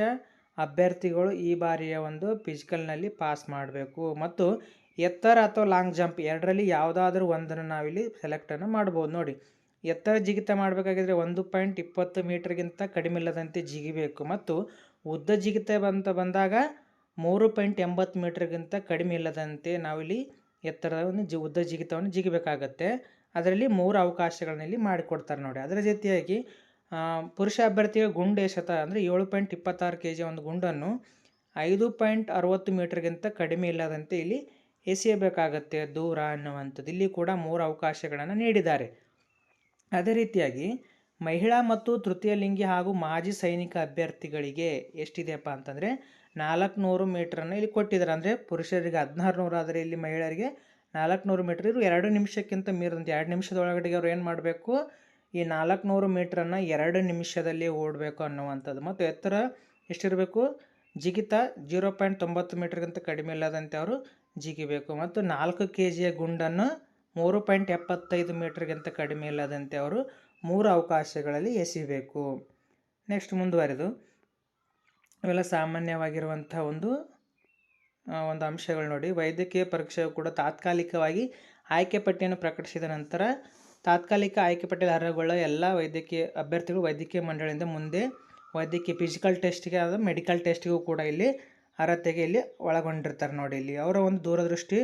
ಅಭ್ಯರ್ಥಿಗಳು ಈ ಬಾರಿಯ ಒಂದು ಫಿಸಿಕಲ್ನಲ್ಲಿ ಪಾಸ್ ಮಾಡಬೇಕು. ಮತ್ತು ಎತ್ತರ ಅಥವಾ ಲಾಂಗ್ ಜಂಪ್ ಎರಡರಲ್ಲಿ ಯಾವುದಾದ್ರೂ ಒಂದನ್ನು ನಾವಿಲ್ಲಿ ಸೆಲೆಕ್ಟನ್ನು ಮಾಡ್ಬೋದು ನೋಡಿ. ಎತ್ತರ ಜಿಗಿತ ಮಾಡಬೇಕಾಗಿದ್ರೆ 1.20 ಮೀಟರ್ಗಿಂತ ಕಡಿಮೆ ಇಲ್ಲದಂತೆ ಜಿಗಿಬೇಕು. ಮತ್ತು ಉದ್ದ ಜಿಗಿತ ಬಂದಾಗ 3.80 ಮೀಟರ್ಗಿಂತ ಕಡಿಮೆ ಇಲ್ಲದಂತೆ ನಾವಿಲ್ಲಿ ಎತ್ತರವನ್ನು ಉದ್ದ ಜಿಗಿತವನ್ನು ಜಿಗಿಬೇಕಾಗತ್ತೆ. ಅದರಲ್ಲಿ 3 ಅವಕಾಶಗಳನ್ನ ಇಲ್ಲಿ ಮಾಡಿಕೊಡ್ತಾರೆ ನೋಡಿ. ಅದರ ಜೊತೆಯಾಗಿ ಪುರುಷ ಅಭ್ಯರ್ಥಿಯ ಗುಂಡು ಎಸೆತ ಅಂದರೆ 7.26 kg ಒಂದು ಗುಂಡನ್ನು 5.60 ಮೀಟರ್ಗಿಂತ ಕಡಿಮೆ ಇಲ್ಲದಂತೆ ಇಲ್ಲಿ ಎಸೆಯಬೇಕಾಗತ್ತೆ ದೂರ ಅನ್ನುವಂಥದ್ದು. ಇಲ್ಲಿ ಕೂಡ 3 ಅವಕಾಶಗಳನ್ನು ನೀಡಿದ್ದಾರೆ. ಅದೇ ರೀತಿಯಾಗಿ ಮಹಿಳಾ ಮತ್ತು ತೃತೀಯ ಲಿಂಗಿ ಹಾಗೂ ಮಾಜಿ ಸೈನಿಕ ಅಭ್ಯರ್ಥಿಗಳಿಗೆ ಎಷ್ಟಿದೆಯಪ್ಪ ಅಂತಂದರೆ 400 ಮೀಟ್ರನ್ನು ಇಲ್ಲಿ ಕೊಟ್ಟಿದ್ದಾರೆ. ಅಂದರೆ ಪುರುಷರಿಗೆ 1600 ಆದರೆ ಇಲ್ಲಿ ಮಹಿಳೆಯರಿಗೆ 400 ಮೀಟ್ರ್. ಇವರು 2 ನಿಮಿಷಕ್ಕಿಂತ ಮೀರಿದಂತೆ 2 ನಿಮಿಷದೊಳಗಡೆ ಅವ್ರು ಏನು ಮಾಡಬೇಕು, ಈ 400 ಮೀಟ್ರನ್ನು 2 ನಿಮಿಷದಲ್ಲಿ ಓಡಬೇಕು ಅನ್ನುವಂಥದ್ದು. ಮತ್ತು ಎತ್ತರ ಎಷ್ಟಿರಬೇಕು? ಜಿಗಿತ 0.90 ಮೀಟರ್ಗಿಂತ ಕಡಿಮೆ ಇಲ್ಲದಂತೆ ಅವರು ಜಿಗಿಬೇಕು. ಮತ್ತು 4 kg ಗುಂಡನ್ನು 3.75 ಮೀಟರ್ಗಿಂತ ಕಡಿಮೆ ಇಲ್ಲದಂತೆ ಅವರು 3 ಅವಕಾಶಗಳಲ್ಲಿ ಎಸಿಬೇಕು. ನೆಕ್ಸ್ಟ್ ಮುಂದುವರೆದು ಇವೆಲ್ಲ ಸಾಮಾನ್ಯವಾಗಿರುವಂಥ ಒಂದು ಅಂಶಗಳು ನೋಡಿ. ವೈದ್ಯಕೀಯ ಪರೀಕ್ಷೆಯು ಕೂಡ ತಾತ್ಕಾಲಿಕವಾಗಿ ಆಯ್ಕೆ ಪಟ್ಟಿಯನ್ನು ಪ್ರಕಟಿಸಿದ ನಂತರ ತಾತ್ಕಾಲಿಕ ಆಯ್ಕೆ ಪಟ್ಟಿಯಲ್ಲಿ ಅರ್ಹಗೊಳ್ಳ ಎಲ್ಲ ವೈದ್ಯಕೀಯ ಅಭ್ಯರ್ಥಿಗಳು ವೈದ್ಯಕೀಯ ಮಂಡಳಿಯಿಂದ ಮುಂದೆ ವೈದ್ಯಕೀಯ ಫಿಸಿಕಲ್ ಟೆಸ್ಟ್ಗೆ ಆದ ಮೆಡಿಕಲ್ ಟೆಸ್ಟ್ಗೂ ಕೂಡ ಇಲ್ಲಿ ಅರ್ಹತೆಗೆ ಇಲ್ಲಿ ಒಳಗೊಂಡಿರ್ತಾರೆ ನೋಡಿ. ಇಲ್ಲಿ ಅವರ ಒಂದು ದೂರದೃಷ್ಟಿ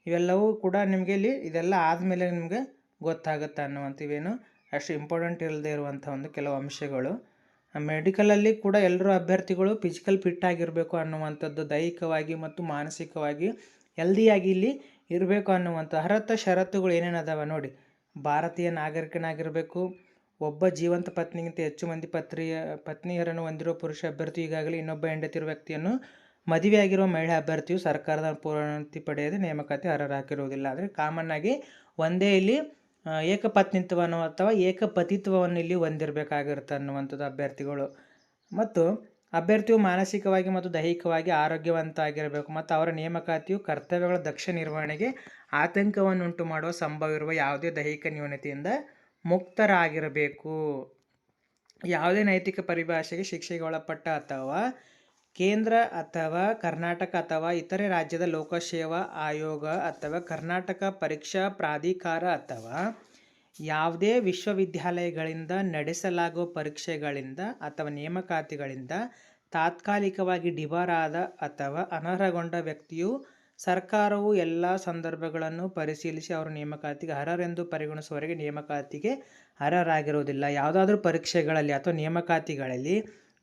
ಇವೆಲ್ಲವೂ ಕೂಡ ನಿಮಗೆ ಇಲ್ಲಿ ಇದೆಲ್ಲ ಆದಮೇಲೆ ನಿಮಗೆ ಗೊತ್ತಾಗುತ್ತೆ ಅನ್ನುವಂಥವೇನು ಅಷ್ಟು ಇಂಪಾರ್ಟೆಂಟ್ ಇಲ್ಲದೆ ಇರುವಂಥ ಒಂದು ಕೆಲವು ಅಂಶಗಳು. ಮೆಡಿಕಲಲ್ಲಿ ಕೂಡ ಎಲ್ಲರೂ ಅಭ್ಯರ್ಥಿಗಳು ಫಿಸಿಕಲ್ ಫಿಟ್ ಆಗಿರಬೇಕು ಅನ್ನುವಂಥದ್ದು, ದೈಹಿಕವಾಗಿ ಮತ್ತು ಮಾನಸಿಕವಾಗಿ ಹೆಲ್ದಿಯಾಗಿ ಇಲ್ಲಿ ಇರಬೇಕು ಅನ್ನುವಂಥ ಅರ್ಹತಾ ಷರತ್ತುಗಳು ಏನೇನದಾವ ನೋಡಿ. ಭಾರತೀಯ ನಾಗರಿಕನಾಗಿರಬೇಕು, ಒಬ್ಬ ಜೀವಂತ ಪತ್ನಿಗಿಂತ ಹೆಚ್ಚು ಮಂದಿ ಪತ್ನಿಯರನ್ನು ಹೊಂದಿರುವ ಪುರುಷ ಅಭ್ಯರ್ಥಿ ಈಗಾಗಲೇ ಇನ್ನೊಬ್ಬ ಹೆಂಡತಿರುವ ವ್ಯಕ್ತಿಯನ್ನು ಮದುವೆಯಾಗಿರುವ ಮಹಿಳಾ ಅಭ್ಯರ್ಥಿಯು ಸರ್ಕಾರದ ಪೂರ್ಣಾನುಮತಿ ಪಡೆಯದೆ ನೇಮಕಾತಿ ಅರ್ಹರಾಗಿರುವುದಿಲ್ಲ. ಅಂದರೆ ಕಾಮನ್ನಾಗಿ ಒಂದೇ ಇಲ್ಲಿ ಏಕಪತ್ನಿತ್ವವನ್ನು ಅಥವಾ ಏಕಪತಿತ್ವವನ್ನು ಇಲ್ಲಿ ಹೊಂದಿರಬೇಕಾಗಿರುತ್ತೆ ಅನ್ನುವಂಥದ್ದು ಅಭ್ಯರ್ಥಿಗಳು. ಮತ್ತು ಅಭ್ಯರ್ಥಿಯು ಮಾನಸಿಕವಾಗಿ ಮತ್ತು ದೈಹಿಕವಾಗಿ ಆರೋಗ್ಯವಂತ ಆಗಿರಬೇಕು ಮತ್ತು ಅವರ ನೇಮಕಾತಿಯು ಕರ್ತವ್ಯಗಳ ದಕ್ಷ ನಿರ್ವಹಣೆಗೆ ಆತಂಕವನ್ನುಂಟು ಮಾಡುವ ಸಂಭವವಿರುವ ಯಾವುದೇ ದೈಹಿಕ ನ್ಯೂನತೆಯಿಂದ ಮುಕ್ತರಾಗಿರಬೇಕು. ಯಾವುದೇ ನೈತಿಕ ಪರಿಭಾಷೆಗೆ ಶಿಕ್ಷೆಗೆ ಒಳಪಟ್ಟ ಅಥವಾ ಕೇಂದ್ರ ಅಥವಾ ಕರ್ನಾಟಕ ಅಥವಾ ಇತರೆ ರಾಜ್ಯದ ಲೋಕಸೇವಾ ಆಯೋಗ ಅಥವಾ ಕರ್ನಾಟಕ ಪರೀಕ್ಷಾ ಪ್ರಾಧಿಕಾರ ಅಥವಾ ಯಾವುದೇ ವಿಶ್ವವಿದ್ಯಾಲಯಗಳಿಂದ ನಡೆಸಲಾಗುವ ಪರೀಕ್ಷೆಗಳಿಂದ ಅಥವಾ ನೇಮಕಾತಿಗಳಿಂದ ತಾತ್ಕಾಲಿಕವಾಗಿ ಡಿಬಾರಾದ ಅಥವಾ ಅನರ್ಹಗೊಂಡ ವ್ಯಕ್ತಿಯು ಸರ್ಕಾರವು ಎಲ್ಲ ಸಂದರ್ಭಗಳನ್ನು ಪರಿಶೀಲಿಸಿ ಅವರು ನೇಮಕಾತಿಗೆ ಅರ್ಹರೆಂದು ಪರಿಗಣಿಸುವವರೆಗೆ ನೇಮಕಾತಿಗೆ ಅರ್ಹರಾಗಿರುವುದಿಲ್ಲ. ಯಾವುದಾದ್ರೂ ಪರೀಕ್ಷೆಗಳಲ್ಲಿ ಅಥವಾ ನೇಮಕಾತಿಗಳಲ್ಲಿ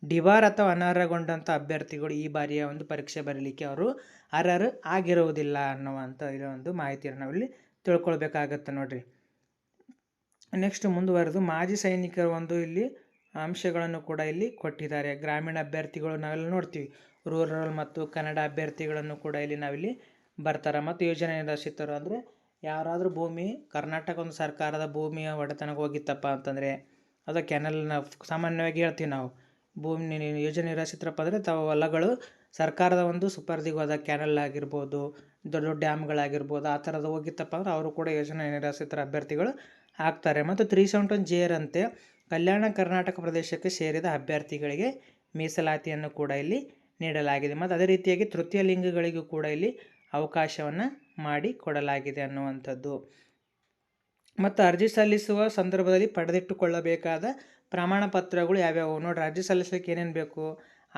ಡಿಬಾರ್ ಅಥವಾ ಅನರ್ಹಗೊಂಡಂಥ ಅಭ್ಯರ್ಥಿಗಳು ಈ ಬಾರಿಯ ಒಂದು ಪರೀಕ್ಷೆ ಬರೀಲಿಕ್ಕೆ ಅವರು ಅರ್ಹರು ಆಗಿರುವುದಿಲ್ಲ ಅನ್ನುವಂಥ ಒಂದು ಮಾಹಿತಿಯನ್ನು ನಾವಿಲ್ಲಿ ತಿಳ್ಕೊಳ್ಬೇಕಾಗತ್ತೆ ನೋಡ್ರಿ. ನೆಕ್ಸ್ಟ್ ಮುಂದುವರೆದು ಮಾಜಿ ಸೈನಿಕರ ಒಂದು ಇಲ್ಲಿ ಅಂಶಗಳನ್ನು ಕೂಡ ಇಲ್ಲಿ ಕೊಟ್ಟಿದ್ದಾರೆ. ಗ್ರಾಮೀಣ ಅಭ್ಯರ್ಥಿಗಳು ನಾವೆಲ್ಲ ನೋಡ್ತೀವಿ, ರೂರಲ್ ಮತ್ತು ಕನ್ನಡ ಅಭ್ಯರ್ಥಿಗಳನ್ನು ಕೂಡ ಇಲ್ಲಿ ನಾವಿಲ್ಲಿ ಬರ್ತಾರೆ. ಮತ್ತು ಯೋಜನೆ ನಿರಾಶ್ರಿತರು ಅಂದರೆ ಯಾರಾದರೂ ಭೂಮಿ ಕರ್ನಾಟಕ ಒಂದು ಸರ್ಕಾರದ ಭೂಮಿಯ ಒಡೆತನಕ್ಕೆ ಹೋಗಿತ್ತಪ್ಪ ಅಂತಂದರೆ ಅದು ಕೆನಲ್ನ ಸಾಮಾನ್ಯವಾಗಿ ಹೇಳ್ತೀವಿ ನಾವು, ಭೂಮಿ ಯೋಜನೆ ನಿರಾಶ್ರಿತರಪ್ಪ ಅಂದರೆ ತಾವು ಹೊಲಗಳು ಸರ್ಕಾರದ ಒಂದು ಸುಪರ್ದಿಗೆ ಹೋದ ಕ್ಯಾನಲ್ ಆಗಿರ್ಬೋದು, ದೊಡ್ಡ ದೊಡ್ಡ ಡ್ಯಾಮ್ಗಳಾಗಿರ್ಬೋದು, ಆ ಥರದ ಹೋಗಿತ್ತಪ್ಪ ಅಂದ್ರೆ ಅವರು ಕೂಡ ಯೋಜನೆ ನಿರಾಶ್ರಿತರ ಅಭ್ಯರ್ಥಿಗಳು ಆಗ್ತಾರೆ. ಮತ್ತು 371 JR ಅಂತೆ ಕಲ್ಯಾಣ ಕರ್ನಾಟಕ ಪ್ರದೇಶಕ್ಕೆ ಸೇರಿದ ಅಭ್ಯರ್ಥಿಗಳಿಗೆ ಮೀಸಲಾತಿಯನ್ನು ಕೂಡ ಇಲ್ಲಿ ನೀಡಲಾಗಿದೆ. ಮತ್ತು ಅದೇ ರೀತಿಯಾಗಿ ತೃತೀಯ ಲಿಂಗಗಳಿಗೂ ಕೂಡ ಇಲ್ಲಿ ಅವಕಾಶವನ್ನು ಮಾಡಿ ಕೊಡಲಾಗಿದೆ ಅನ್ನುವಂಥದ್ದು. ಮತ್ತು ಅರ್ಜಿ ಸಲ್ಲಿಸುವ ಸಂದರ್ಭದಲ್ಲಿ ಪಡೆದಿಟ್ಟುಕೊಳ್ಳಬೇಕಾದ ಪ್ರಮಾಣ ಪತ್ರಗಳು ಯಾವ್ಯಾವು ನೋಡ್ರಿ. ಅರ್ಜಿ ಸಲ್ಲಿಸಲಿಕ್ಕೆ ಏನೇನು ಬೇಕು?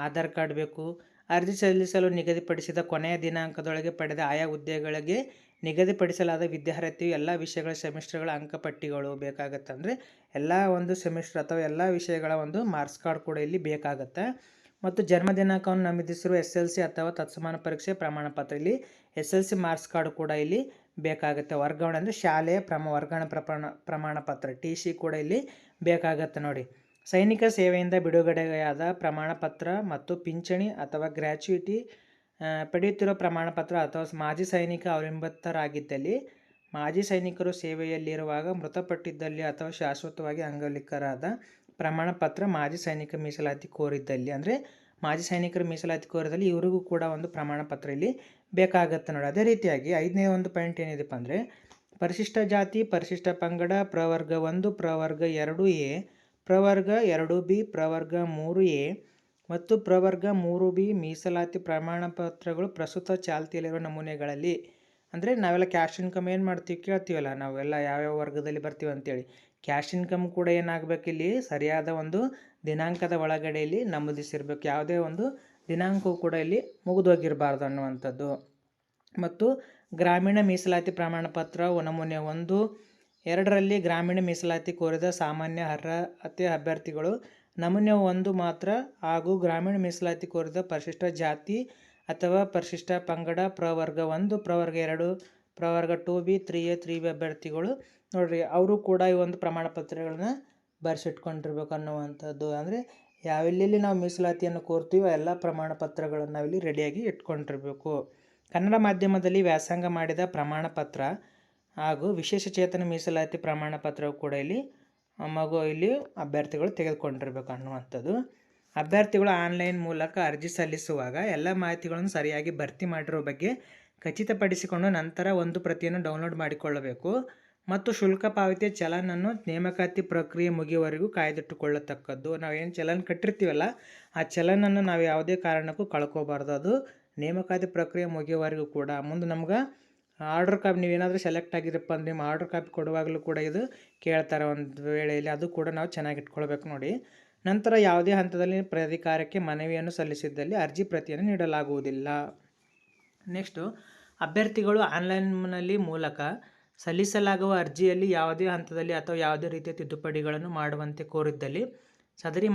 ಆಧಾರ್ ಕಾರ್ಡ್ ಬೇಕು. ಅರ್ಜಿ ಸಲ್ಲಿಸಲು ನಿಗದಿಪಡಿಸಿದ ಕೊನೆಯ ದಿನಾಂಕದೊಳಗೆ ಪಡೆದ ಆಯಾ ಹುದ್ದೆಗಳಿಗೆ ನಿಗದಿಪಡಿಸಲಾದ ವಿದ್ಯಾರ್ಹತೆಯು ಎಲ್ಲ ವಿಷಯಗಳ ಸೆಮಿಸ್ಟರ್ಗಳ ಅಂಕಪಟ್ಟಿಗಳು ಬೇಕಾಗತ್ತೆ. ಅಂದರೆ ಎಲ್ಲ ಒಂದು ಸೆಮಿಸ್ಟರ್ ಅಥವಾ ಎಲ್ಲ ವಿಷಯಗಳ ಒಂದು ಮಾರ್ಕ್ಸ್ ಕಾರ್ಡ್ ಕೂಡ ಇಲ್ಲಿ ಬೇಕಾಗತ್ತೆ. ಮತ್ತು ಜನ್ಮ ದಿನಾಂಕವನ್ನು ನಮೂದಿಸಿರುವ SLC ಅಥವಾ ತತ್ಸಮಾನ ಪರೀಕ್ಷೆ ಪ್ರಮಾಣ ಪತ್ರ, ಇಲ್ಲಿ SLC ಮಾರ್ಕ್ಸ್ ಕಾರ್ಡ್ ಕೂಡ ಇಲ್ಲಿ ಬೇಕಾಗುತ್ತೆ. ವರ್ಗಾವಣೆ ಅಂದರೆ ಶಾಲೆಯ ವರ್ಗಾವಣೆ ಪ್ರಮಾಣ ಪತ್ರ TC ಕೂಡ ಇಲ್ಲಿ ಬೇಕಾಗತ್ತೆ ನೋಡಿ. ಸೈನಿಕ ಸೇವೆಯಿಂದ ಬಿಡುಗಡೆಯಾದ ಪ್ರಮಾಣ ಪತ್ರ ಮತ್ತು ಪಿಂಚಣಿ ಅಥವಾ ಗ್ರ್ಯಾಚ್ಯುಯಿಟಿ ಪಡೆಯುತ್ತಿರುವ ಪ್ರಮಾಣ ಪತ್ರ ಅಥವಾ ಮಾಜಿ ಸೈನಿಕ ಅವಲಂಬಿತರಾಗಿದ್ದಲ್ಲಿ, ಮಾಜಿ ಸೈನಿಕರು ಸೇವೆಯಲ್ಲಿರುವಾಗ ಮೃತಪಟ್ಟಿದ್ದಲ್ಲಿ ಅಥವಾ ಶಾಶ್ವತವಾಗಿ ಅಂಗವಿಕಲರಾದ ಪ್ರಮಾಣ ಪತ್ರ, ಮಾಜಿ ಸೈನಿಕ ಮೀಸಲಾತಿ ಕೋರಿದ್ದಲ್ಲಿ ಅಂದರೆ ಮಾಜಿ ಸೈನಿಕರು ಮೀಸಲಾತಿ ಕೋರಿದಲ್ಲಿ ಇವರಿಗೂ ಕೂಡ ಒಂದು ಪ್ರಮಾಣ ಪತ್ರ ಇಲ್ಲಿ ಬೇಕಾಗತ್ತೆ ನೋಡಿ. ಅದೇ ರೀತಿಯಾಗಿ 5ನೇ ಒಂದು ಪಾಯಿಂಟ್ ಏನಿದೆಪ್ಪ ಅಂದರೆ ಪರಿಶಿಷ್ಟ ಜಾತಿ, ಪರಿಶಿಷ್ಟ ಪಂಗಡ, ಪ್ರವರ್ಗ 1, ಪ್ರವರ್ಗ 2A, ಪ್ರವರ್ಗ 2B, ಪ್ರವರ್ಗ 3A ಮತ್ತು ಪ್ರವರ್ಗ 3B ಮೀಸಲಾತಿ ಪ್ರಮಾಣ ಪತ್ರಗಳು ಪ್ರಸ್ತುತ ಚಾಲ್ತಿಯಲ್ಲಿರುವ ನಮೂನೆಗಳಲ್ಲಿ, ಅಂದರೆ ನಾವೆಲ್ಲ ಕ್ಯಾಶ್ ಇನ್ಕಮ್ ಏನು ಮಾಡ್ತೀವಿ ಕೇಳ್ತೀವಲ್ಲ, ನಾವೆಲ್ಲ ಯಾವ್ಯಾವ ವರ್ಗದಲ್ಲಿ ಬರ್ತೀವಿ ಅಂತೇಳಿ, ಕ್ಯಾಶ್ ಇನ್ಕಮ್ ಕೂಡ ಏನಾಗಬೇಕು ಇಲ್ಲಿ ಸರಿಯಾದ ಒಂದು ದಿನಾಂಕದ ಒಳಗಡೆಯಲ್ಲಿ ನಮೂದಿಸಿರ್ಬೇಕು. ಯಾವುದೇ ಒಂದು ದಿನಾಂಕವು ಕೂಡ ಇಲ್ಲಿ ಮುಗಿದೋಗಿರಬಾರ್ದು ಅನ್ನುವಂಥದ್ದು. ಮತ್ತು ಗ್ರಾಮೀಣ ಮೀಸಲಾತಿ ಪ್ರಮಾಣ ಪತ್ರ ನಮೂನೆ 1, 2ರಲ್ಲಿ ಗ್ರಾಮೀಣ ಮೀಸಲಾತಿ ಕೋರಿದ ಸಾಮಾನ್ಯ ಅರ್ಹತೆ ಅಭ್ಯರ್ಥಿಗಳು ನಮೂನೆ 1 ಮಾತ್ರ, ಹಾಗೂ ಗ್ರಾಮೀಣ ಮೀಸಲಾತಿ ಕೋರಿದ ಪರಿಶಿಷ್ಟ ಜಾತಿ ಅಥವಾ ಪರಿಶಿಷ್ಟ ಪಂಗಡ ಪ್ರವರ್ಗ 1, ಪ್ರವರ್ಗ 2, ಪ್ರವರ್ಗ 2B, 3A, 3B ಅಭ್ಯರ್ಥಿಗಳು ನೋಡಿರಿ, ಅವರು ಕೂಡ ಈ ಒಂದು ಪ್ರಮಾಣ ಪತ್ರಗಳನ್ನ ಬರೆಸಿಟ್ಕೊಂಡಿರ್ಬೇಕು ಅನ್ನುವಂಥದ್ದು. ಅಂದರೆ ಯಾವೆಲ್ಲಿ ನಾವು ಮೀಸಲಾತಿಯನ್ನು ಕೋರ್ತೀವೋ ಎಲ್ಲ ಪ್ರಮಾಣ ಪತ್ರಗಳನ್ನು ನಾವಿಲ್ಲಿ ರೆಡಿಯಾಗಿ ಇಟ್ಕೊಂಡಿರಬೇಕು. ಕನ್ನಡ ಮಾಧ್ಯಮದಲ್ಲಿ ವ್ಯಾಸಂಗ ಮಾಡಿದ ಪ್ರಮಾಣ ಪತ್ರ ಹಾಗೂ ವಿಶೇಷ ಚೇತನ ಮೀಸಲಾತಿ ಪ್ರಮಾಣ ಪತ್ರವು ಕೂಡ ಇಲ್ಲಿ ಮಗು ಇಲ್ಲಿ ಅಭ್ಯರ್ಥಿಗಳು ತೆಗೆದುಕೊಂಡಿರ್ಬೇಕು ಅನ್ನುವಂಥದ್ದು. ಅಭ್ಯರ್ಥಿಗಳು ಆನ್ಲೈನ್ ಮೂಲಕ ಅರ್ಜಿ ಸಲ್ಲಿಸುವಾಗ ಎಲ್ಲ ಮಾಹಿತಿಗಳನ್ನು ಸರಿಯಾಗಿ ಭರ್ತಿ ಮಾಡಿರೋ ಬಗ್ಗೆ ಖಚಿತಪಡಿಸಿಕೊಂಡು ನಂತರ ಒಂದು ಪ್ರತಿಯನ್ನು ಡೌನ್ಲೋಡ್ ಮಾಡಿಕೊಳ್ಳಬೇಕು ಮತ್ತು ಶುಲ್ಕ ಪಾವತಿಯ ಚಲನನ್ನು ನೇಮಕಾತಿ ಪ್ರಕ್ರಿಯೆ ಮುಗಿಯುವವರೆಗೂ ಕಾಯ್ದಿಟ್ಟುಕೊಳ್ಳತಕ್ಕದ್ದು. ನಾವೇನು ಚಲನ್ ಕಟ್ಟಿರ್ತೀವಲ್ಲ ಆ ಚಲನನ್ನು ನಾವು ಯಾವುದೇ ಕಾರಣಕ್ಕೂ ಕಳ್ಕೊಬಾರ್ದು. ಅದು ನೇಮಕಾತಿ ಪ್ರಕ್ರಿಯೆ ಮುಗಿಯುವವರೆಗೂ ಕೂಡ ಮುಂದೆ ನಮ್ಗೆ ಆರ್ಡ್ರ್ ಕಾಪಿ ನೀವೇನಾದರೂ ಸೆಲೆಕ್ಟ್ ಆಗಿರಪ್ಪ ಅಂದರೆ ನಿಮ್ಮ ಆರ್ಡ್ರ್ ಕಾಪಿ ಕೊಡುವಾಗಲೂ ಕೂಡ ಇದು ಕೇಳ್ತಾರೆ ಒಂದು ವೇಳೆಯಲ್ಲಿ. ಅದು ಕೂಡ ನಾವು ಚೆನ್ನಾಗಿ ಇಟ್ಕೊಳ್ಬೇಕು ನೋಡಿ. ನಂತರ ಯಾವುದೇ ಹಂತದಲ್ಲಿ ಪ್ರಾಧಿಕಾರಕ್ಕೆ ಮನವಿಯನ್ನು ಸಲ್ಲಿಸಿದ್ದಲ್ಲಿ ಅರ್ಜಿ ಪ್ರತಿಯನ್ನು ನೀಡಲಾಗುವುದಿಲ್ಲ. ನೆಕ್ಸ್ಟು, ಅಭ್ಯರ್ಥಿಗಳು ಆನ್ಲೈನ್ನಲ್ಲಿ ಮೂಲಕ ಸಲ್ಲಿಸಲಾಗುವ ಅರ್ಜಿಯಲ್ಲಿ ಯಾವುದೇ ಹಂತದಲ್ಲಿ ಅಥವಾ ಯಾವುದೇ ರೀತಿಯ ತಿದ್ದುಪಡಿಗಳನ್ನು ಮಾಡುವಂತೆ ಕೋರಿದ್ದಲ್ಲಿ ಸದರಿ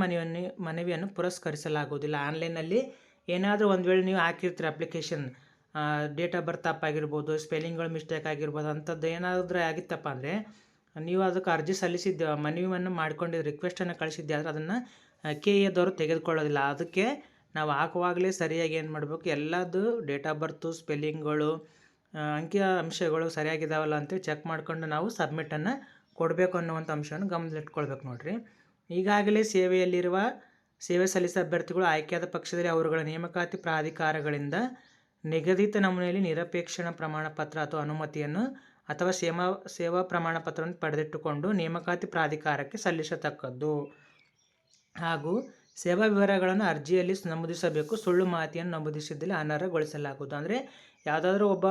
ಮನವಿಯನ್ನು ಪುರಸ್ಕರಿಸಲಾಗುವುದಿಲ್ಲ. ಆನ್ಲೈನಲ್ಲಿ ಏನಾದರೂ ಒಂದು ವೇಳೆ ನೀವು ಹಾಕಿರ್ತೀರ ಅಪ್ಲಿಕೇಶನ್, ಡೇಟ್ ಆಫ್ ಬರ್ತ್ ತಪ್ಪಾಗಿರ್ಬೋದು, ಸ್ಪೆಲ್ಲಿಂಗ್ಗಳು ಮಿಸ್ಟೇಕ್ ಆಗಿರ್ಬೋದು, ಅಂಥದ್ದು ಏನಾದರೂ ಆಗಿತ್ತಪ್ಪ ಅಂದರೆ ನೀವು ಅದಕ್ಕೆ ಅರ್ಜಿ ಸಲ್ಲಿಸಿದ್ದೆ, ಮನವಿಯನ್ನು ಮಾಡ್ಕೊಂಡಿದ್ದು, ರಿಕ್ವೆಸ್ಟನ್ನು ಕಳಿಸಿದ್ದೆ ಆದರೆ ಅದನ್ನು KAದವರು ತೆಗೆದುಕೊಳ್ಳೋದಿಲ್ಲ. ಅದಕ್ಕೆ ನಾವು ಹಾಕುವಾಗಲೇ ಸರಿಯಾಗಿ ಏನು ಮಾಡಬೇಕು, ಎಲ್ಲದು ಡೇಟ್ ಆಫ್ ಬರ್ತು, ಸ್ಪೆಲ್ಲಿಂಗ್ಗಳು, ಅಂಕಿ ಅಂಶಗಳು ಸರಿಯಾಗಿದ್ದಾವಲ್ಲ ಅಂತೇಳಿ ಚೆಕ್ ಮಾಡಿಕೊಂಡು ನಾವು ಸಬ್ಮಿಟನ್ನು ಕೊಡಬೇಕು ಅನ್ನುವಂಥ ಅಂಶವನ್ನು ಗಮನದಲ್ಲಿಟ್ಕೊಳ್ಬೇಕು ನೋಡಿರಿ. ಈಗಾಗಲೇ ಸೇವೆ ಸಲ್ಲಿಸಿದ ಅಭ್ಯರ್ಥಿಗಳು ಆಯ್ಕೆಯಾದ ಪಕ್ಷದಲ್ಲಿ ಅವರುಗಳ ನೇಮಕಾತಿ ಪ್ರಾಧಿಕಾರಗಳಿಂದ ನಿಗದಿತ ನಮೂನೆಯಲ್ಲಿ ನಿರಪೇಕ್ಷಣ ಪ್ರಮಾಣಪತ್ರ ಅಥವಾ ಅನುಮತಿಯನ್ನು ಅಥವಾ ಸೇವಾ ಪ್ರಮಾಣಪತ್ರವನ್ನು ಪಡೆದಿಟ್ಟುಕೊಂಡು ನೇಮಕಾತಿ ಪ್ರಾಧಿಕಾರಕ್ಕೆ ಸಲ್ಲಿಸತಕ್ಕದ್ದು. ಹಾಗೂ ಸೇವಾ ವಿವರಗಳನ್ನು ಅರ್ಜಿಯಲ್ಲಿ ನಮೂದಿಸಬೇಕು. ಸುಳ್ಳು ಮಾಹಿತಿಯನ್ನು ನಮೂದಿಸಿದ್ದಲ್ಲಿ ಅನರ್ಹಗೊಳಿಸಲಾಗುವುದು. ಅಂದರೆ ಯಾವುದಾದ್ರೂ ಒಬ್ಬ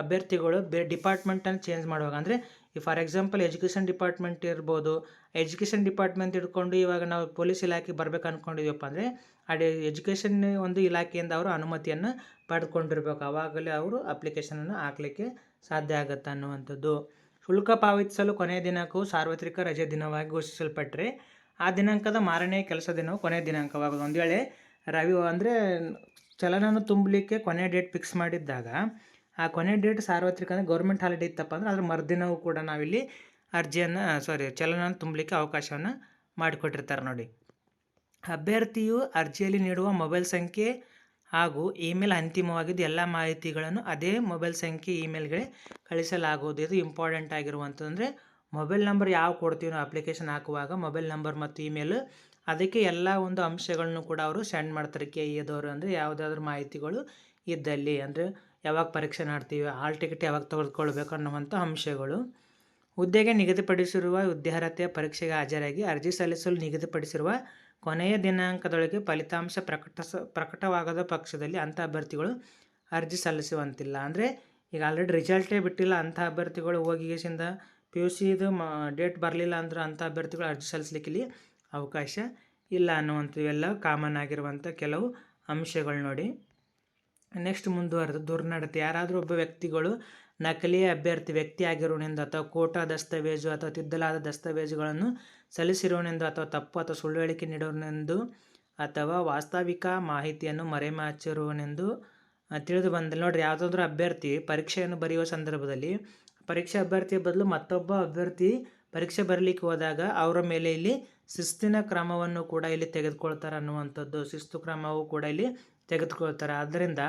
ಅಭ್ಯರ್ಥಿಗಳು ಡಿಪಾರ್ಟ್ಮೆಂಟನ್ನು ಚೇಂಜ್ ಮಾಡುವಾಗ, ಅಂದರೆ ಈ ಫಾರ್ ಎಕ್ಸಾಂಪಲ್ ಎಜುಕೇಷನ್ ಡಿಪಾರ್ಟ್ಮೆಂಟ್ ಇರ್ಬೋದು, ಎಜುಕೇಷನ್ ಡಿಪಾರ್ಟ್ಮೆಂಟ್ ಹಿಡ್ಕೊಂಡು ಇವಾಗ ನಾವು ಪೊಲೀಸ್ ಇಲಾಖೆಗೆ ಬರಬೇಕು ಅಂದ್ಕೊಂಡಿದ್ದೀವಪ್ಪ ಅಂದರೆ ಎಜುಕೇಷನ್ ಒಂದು ಇಲಾಖೆಯಿಂದ ಅವರು ಅನುಮತಿಯನ್ನು ಪಡೆದುಕೊಂಡಿರ್ಬೇಕು. ಆವಾಗಲೇ ಅವರು ಅಪ್ಲಿಕೇಶನನ್ನು ಹಾಕಲಿಕ್ಕೆ ಸಾಧ್ಯ ಆಗುತ್ತೆ ಅನ್ನುವಂಥದ್ದು. ಶುಲ್ಕ ಪಾವತಿಸಲು ಕೊನೆಯ ದಿನಾಂಕವು ಸಾರ್ವತ್ರಿಕ ರಜೆ ದಿನವಾಗಿ ಘೋಷಿಸಲ್ಪಟ್ಟರೆ ಆ ದಿನಾಂಕದ ಮಾರನೇ ಕೆಲಸ ದಿನವು ಕೊನೆಯ ದಿನಾಂಕವಾಗೋದು. ಒಂದು ವೇಳೆ ಅಂದರೆ ಚಲನನ್ನು ತುಂಬಲಿಕ್ಕೆ ಕೊನೆಯ ಡೇಟ್ ಫಿಕ್ಸ್ ಮಾಡಿದ್ದಾಗ ಆ ಕೊನೆಯ ಡೇಟ್ ಸಾರ್ವತ್ರಿಕ ಅಂದರೆ ಗೌರ್ಮೆಂಟ್ ಹಾಲಿಡೇ ಇತ್ತಪ್ಪ ಅಂದರೆ ಅದ್ರ ಮರುದಿನವೂ ಕೂಡ ನಾವಿಲ್ಲಿ ಚಲನವನ್ನು ತುಂಬಲಿಕ್ಕೆ ಅವಕಾಶವನ್ನು ಮಾಡಿಕೊಟ್ಟಿರ್ತಾರೆ ನೋಡಿ. ಅಭ್ಯರ್ಥಿಯು ಅರ್ಜಿಯಲ್ಲಿ ನೀಡುವ ಮೊಬೈಲ್ ಸಂಖ್ಯೆ ಹಾಗೂ ಇಮೇಲ್ ಅಂತಿಮವಾಗಿದ್ದು ಎಲ್ಲ ಮಾಹಿತಿಗಳನ್ನು ಅದೇ ಮೊಬೈಲ್ ಸಂಖ್ಯೆ ಇಮೇಲ್ಗೆ ಕಳಿಸಲಾಗುವುದು. ಇದು ಇಂಪಾರ್ಟೆಂಟ್ ಆಗಿರುವಂಥದ್ದು. ಅಂದರೆ ಮೊಬೈಲ್ ನಂಬರ್ ಯಾವ ಕೊಡ್ತೀವಿ ನಾವು ಅಪ್ಲಿಕೇಶನ್ ಹಾಕುವಾಗ ಮೊಬೈಲ್ ನಂಬರ್ ಮತ್ತು ಇಮೇಲ್, ಅದಕ್ಕೆ ಎಲ್ಲ ಒಂದು ಅಂಶಗಳನ್ನು ಕೂಡ ಅವರು ಸೆಂಡ್ ಮಾಡ್ತಾರೆ KAದವರು. ಅಂದರೆ ಯಾವುದಾದ್ರೂ ಮಾಹಿತಿಗಳು ಇದ್ದಲ್ಲಿ, ಅಂದರೆ ಯಾವಾಗ ಪರೀಕ್ಷೆ ಮಾಡ್ತೀವಿ, ಹಾಲ್ ಟಿಕೆಟ್ ಯಾವಾಗ ತೆಗೆದುಕೊಳ್ಬೇಕು ಅನ್ನುವಂಥ ಅಂಶಗಳು. ಹುದ್ದೆಗೆ ನಿಗದಿಪಡಿಸಿರುವ ವಿದ್ಯಾರ್ಹತೆಯ ಪರೀಕ್ಷೆಗೆ ಹಾಜರಾಗಿ ಅರ್ಜಿ ಸಲ್ಲಿಸಲು ನಿಗದಿಪಡಿಸಿರುವ ಕೊನೆಯ ದಿನಾಂಕದೊಳಗೆ ಫಲಿತಾಂಶ ಪ್ರಕಟವಾಗದ ಪಕ್ಷದಲ್ಲಿ ಅಂಥ ಅಭ್ಯರ್ಥಿಗಳು ಅರ್ಜಿ ಸಲ್ಲಿಸುವಂತಿಲ್ಲ. ಅಂದರೆ ಈಗ ಆಲ್ರೆಡಿ ರಿಸಲ್ಟೇ ಬಿಟ್ಟಿಲ್ಲ ಅಂಥ ಅಭ್ಯರ್ಥಿಗಳು ಹೋಗಿಗೆಸಿಂದ PUCದು ಡೇಟ್ ಬರಲಿಲ್ಲ ಅಂದ್ರೆ ಅಂಥ ಅಭ್ಯರ್ಥಿಗಳು ಅರ್ಜಿ ಸಲ್ಲಿಸಲಿಕ್ಕೆ ಇಲ್ಲಿ ಅವಕಾಶ ಇಲ್ಲ ಅನ್ನುವಂಥವೆಲ್ಲ ಕಾಮನ್ ಆಗಿರುವಂಥ ಕೆಲವು ಅಂಶಗಳು ನೋಡಿ. ನೆಕ್ಸ್ಟ್ ಮುಂದುವರೆದು ದುರ್ನಡತೆ. ಯಾರಾದರೂ ಒಬ್ಬ ವ್ಯಕ್ತಿಗಳು ನಕಲಿ ವ್ಯಕ್ತಿ ಆಗಿರುವನೆಂದು ಅಥವಾ ಕೋಟಾ ದಸ್ತಾವೇಜು ಅಥವಾ ತಿದ್ದಲಾದ ದಸ್ತಾವೇಜುಗಳನ್ನು ಸಲ್ಲಿಸಿರುವನೆಂದು ಅಥವಾ ತಪ್ಪು ಅಥವಾ ಸುಳ್ಳು ಹೇಳಿಕೆ ನೀಡುವನೆಂದು ಅಥವಾ ವಾಸ್ತವಿಕ ಮಾಹಿತಿಯನ್ನು ಮರೆಮಾಚಿರುವನೆಂದು ತಿಳಿದು ಬಂದಲ್ಲಿ ನೋಡಿರಿ, ಯಾವುದಾದ್ರೂ ಅಭ್ಯರ್ಥಿ ಪರೀಕ್ಷೆಯನ್ನು ಬರೆಯುವ ಸಂದರ್ಭದಲ್ಲಿ ಪರೀಕ್ಷೆ ಅಭ್ಯರ್ಥಿಯ ಬದಲು ಮತ್ತೊಬ್ಬ ಅಭ್ಯರ್ಥಿ ಪರೀಕ್ಷೆ ಬರಲಿಕ್ಕೆ ಹೋದಾಗ ಅವರ ಮೇಲೆ ಇಲ್ಲಿ ಶಿಸ್ತಿನ ಕ್ರಮವನ್ನು ಕೂಡ ಇಲ್ಲಿ ತೆಗೆದುಕೊಳ್ತಾರೆ ಅನ್ನುವಂಥದ್ದು. ಶಿಸ್ತು ಕ್ರಮವು ಕೂಡ ಇಲ್ಲಿ ತೆಗೆದುಕೊಳ್ತಾರೆ. ಆದ್ದರಿಂದ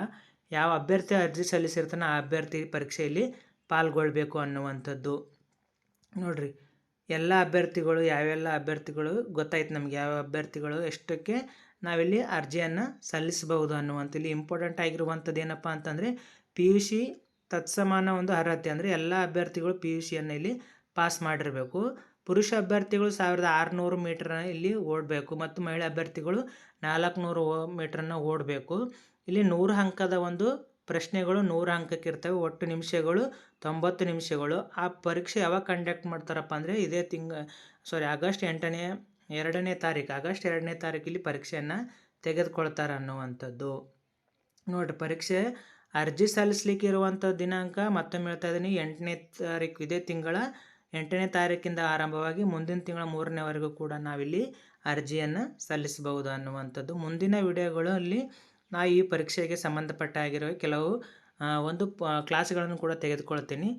ಯಾವ ಅಭ್ಯರ್ಥಿ ಅರ್ಜಿ ಸಲ್ಲಿಸಿರ್ತಾನೆ ಆ ಅಭ್ಯರ್ಥಿ ಪರೀಕ್ಷೆಯಲ್ಲಿ ಪಾಲ್ಗೊಳ್ಬೇಕು ಅನ್ನುವಂಥದ್ದು ನೋಡಿರಿ. ಎಲ್ಲ ಅಭ್ಯರ್ಥಿಗಳು ಯಾವೆಲ್ಲ ಅಭ್ಯರ್ಥಿಗಳು ಗೊತ್ತಾಯ್ತು ನಮಗೆ, ಯಾವ ಅಭ್ಯರ್ಥಿಗಳು ಎಷ್ಟಕ್ಕೆ ನಾವಿಲ್ಲಿ ಅರ್ಜಿಯನ್ನು ಸಲ್ಲಿಸಬಹುದು ಅನ್ನುವಂಥ. ಇಲ್ಲಿ ಇಂಪಾರ್ಟೆಂಟ್ ಆಗಿರುವಂಥದ್ದು ಏನಪ್ಪ ಅಂತಂದರೆ PUC ತತ್ಸಮಾನ ಒಂದು ಅರ್ಹತೆ. ಅಂದರೆ ಎಲ್ಲ ಅಭ್ಯರ್ಥಿಗಳು PUCಯನ್ನು ಇಲ್ಲಿ ಪಾಸ್ ಮಾಡಿರಬೇಕು. ಪುರುಷ ಅಭ್ಯರ್ಥಿಗಳು 1600 ಮೀಟ್ರನ್ನು ಇಲ್ಲಿ ಓಡಬೇಕು ಮತ್ತು ಮಹಿಳಾ ಅಭ್ಯರ್ಥಿಗಳು 400 ಮೀಟ್ರನ್ನು ಓಡಬೇಕು. ಇಲ್ಲಿ 100 ಅಂಕದ ಒಂದು ಪ್ರಶ್ನೆಗಳು 100 ಅಂಕಕ್ಕೆ ಇರ್ತವೆ. ಒಟ್ಟು ನಿಮಿಷಗಳು 90 ನಿಮಿಷಗಳು. ಆ ಪರೀಕ್ಷೆ ಯಾವಾಗ ಕಂಡಕ್ಟ್ ಮಾಡ್ತಾರಪ್ಪ ಅಂದರೆ ಇದೇ ಆಗಸ್ಟ್ 2ನೇ ತಾರೀಕು ಇಲ್ಲಿ ಪರೀಕ್ಷೆಯನ್ನು ತೆಗೆದುಕೊಳ್ತಾರೆ ಅನ್ನುವಂಥದ್ದು ನೋಡಿರಿ. ಪರೀಕ್ಷೆ ಅರ್ಜಿ ಸಲ್ಲಿಸಲಿಕ್ಕೆ ಇರುವಂಥ ದಿನಾಂಕ ಮತ್ತೊಮ್ಮೆ ಹೇಳ್ತಾ ಇದ್ದೀನಿ, 8ನೇ ತಾರೀಕು, ಇದೇ ತಿಂಗಳ 8ನೇ ತಾರೀಕಿಂದ ಆರಂಭವಾಗಿ ಮುಂದಿನ ತಿಂಗಳ 3ನೇವರೆಗೂ ಕೂಡ ನಾವಿಲ್ಲಿ ಅರ್ಜಿಯನ್ನು ಸಲ್ಲಿಸಬಹುದು ಅನ್ನುವಂಥದ್ದು. ಮುಂದಿನ ವಿಡಿಯೋಗಳಲ್ಲಿ ನಾವು ಈ ಪರೀಕ್ಷೆಗೆ ಸಂಬಂಧಪಟ್ಟ ಆಗಿರೋ ಕೆಲವು ಒಂದು ಕ್ಲಾಸ್ಗಳನ್ನು ಕೂಡ ತೆಗೆದುಕೊಳ್ತೀನಿ.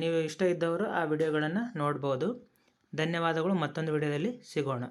ನೀವು ಇಷ್ಟ ಇದ್ದವರು ಆ ವಿಡಿಯೋಗಳನ್ನು ನೋಡ್ಬೋದು. ಧನ್ಯವಾದಗಳು. ಮತ್ತೊಂದು ವಿಡಿಯೋದಲ್ಲಿ ಸಿಗೋಣ.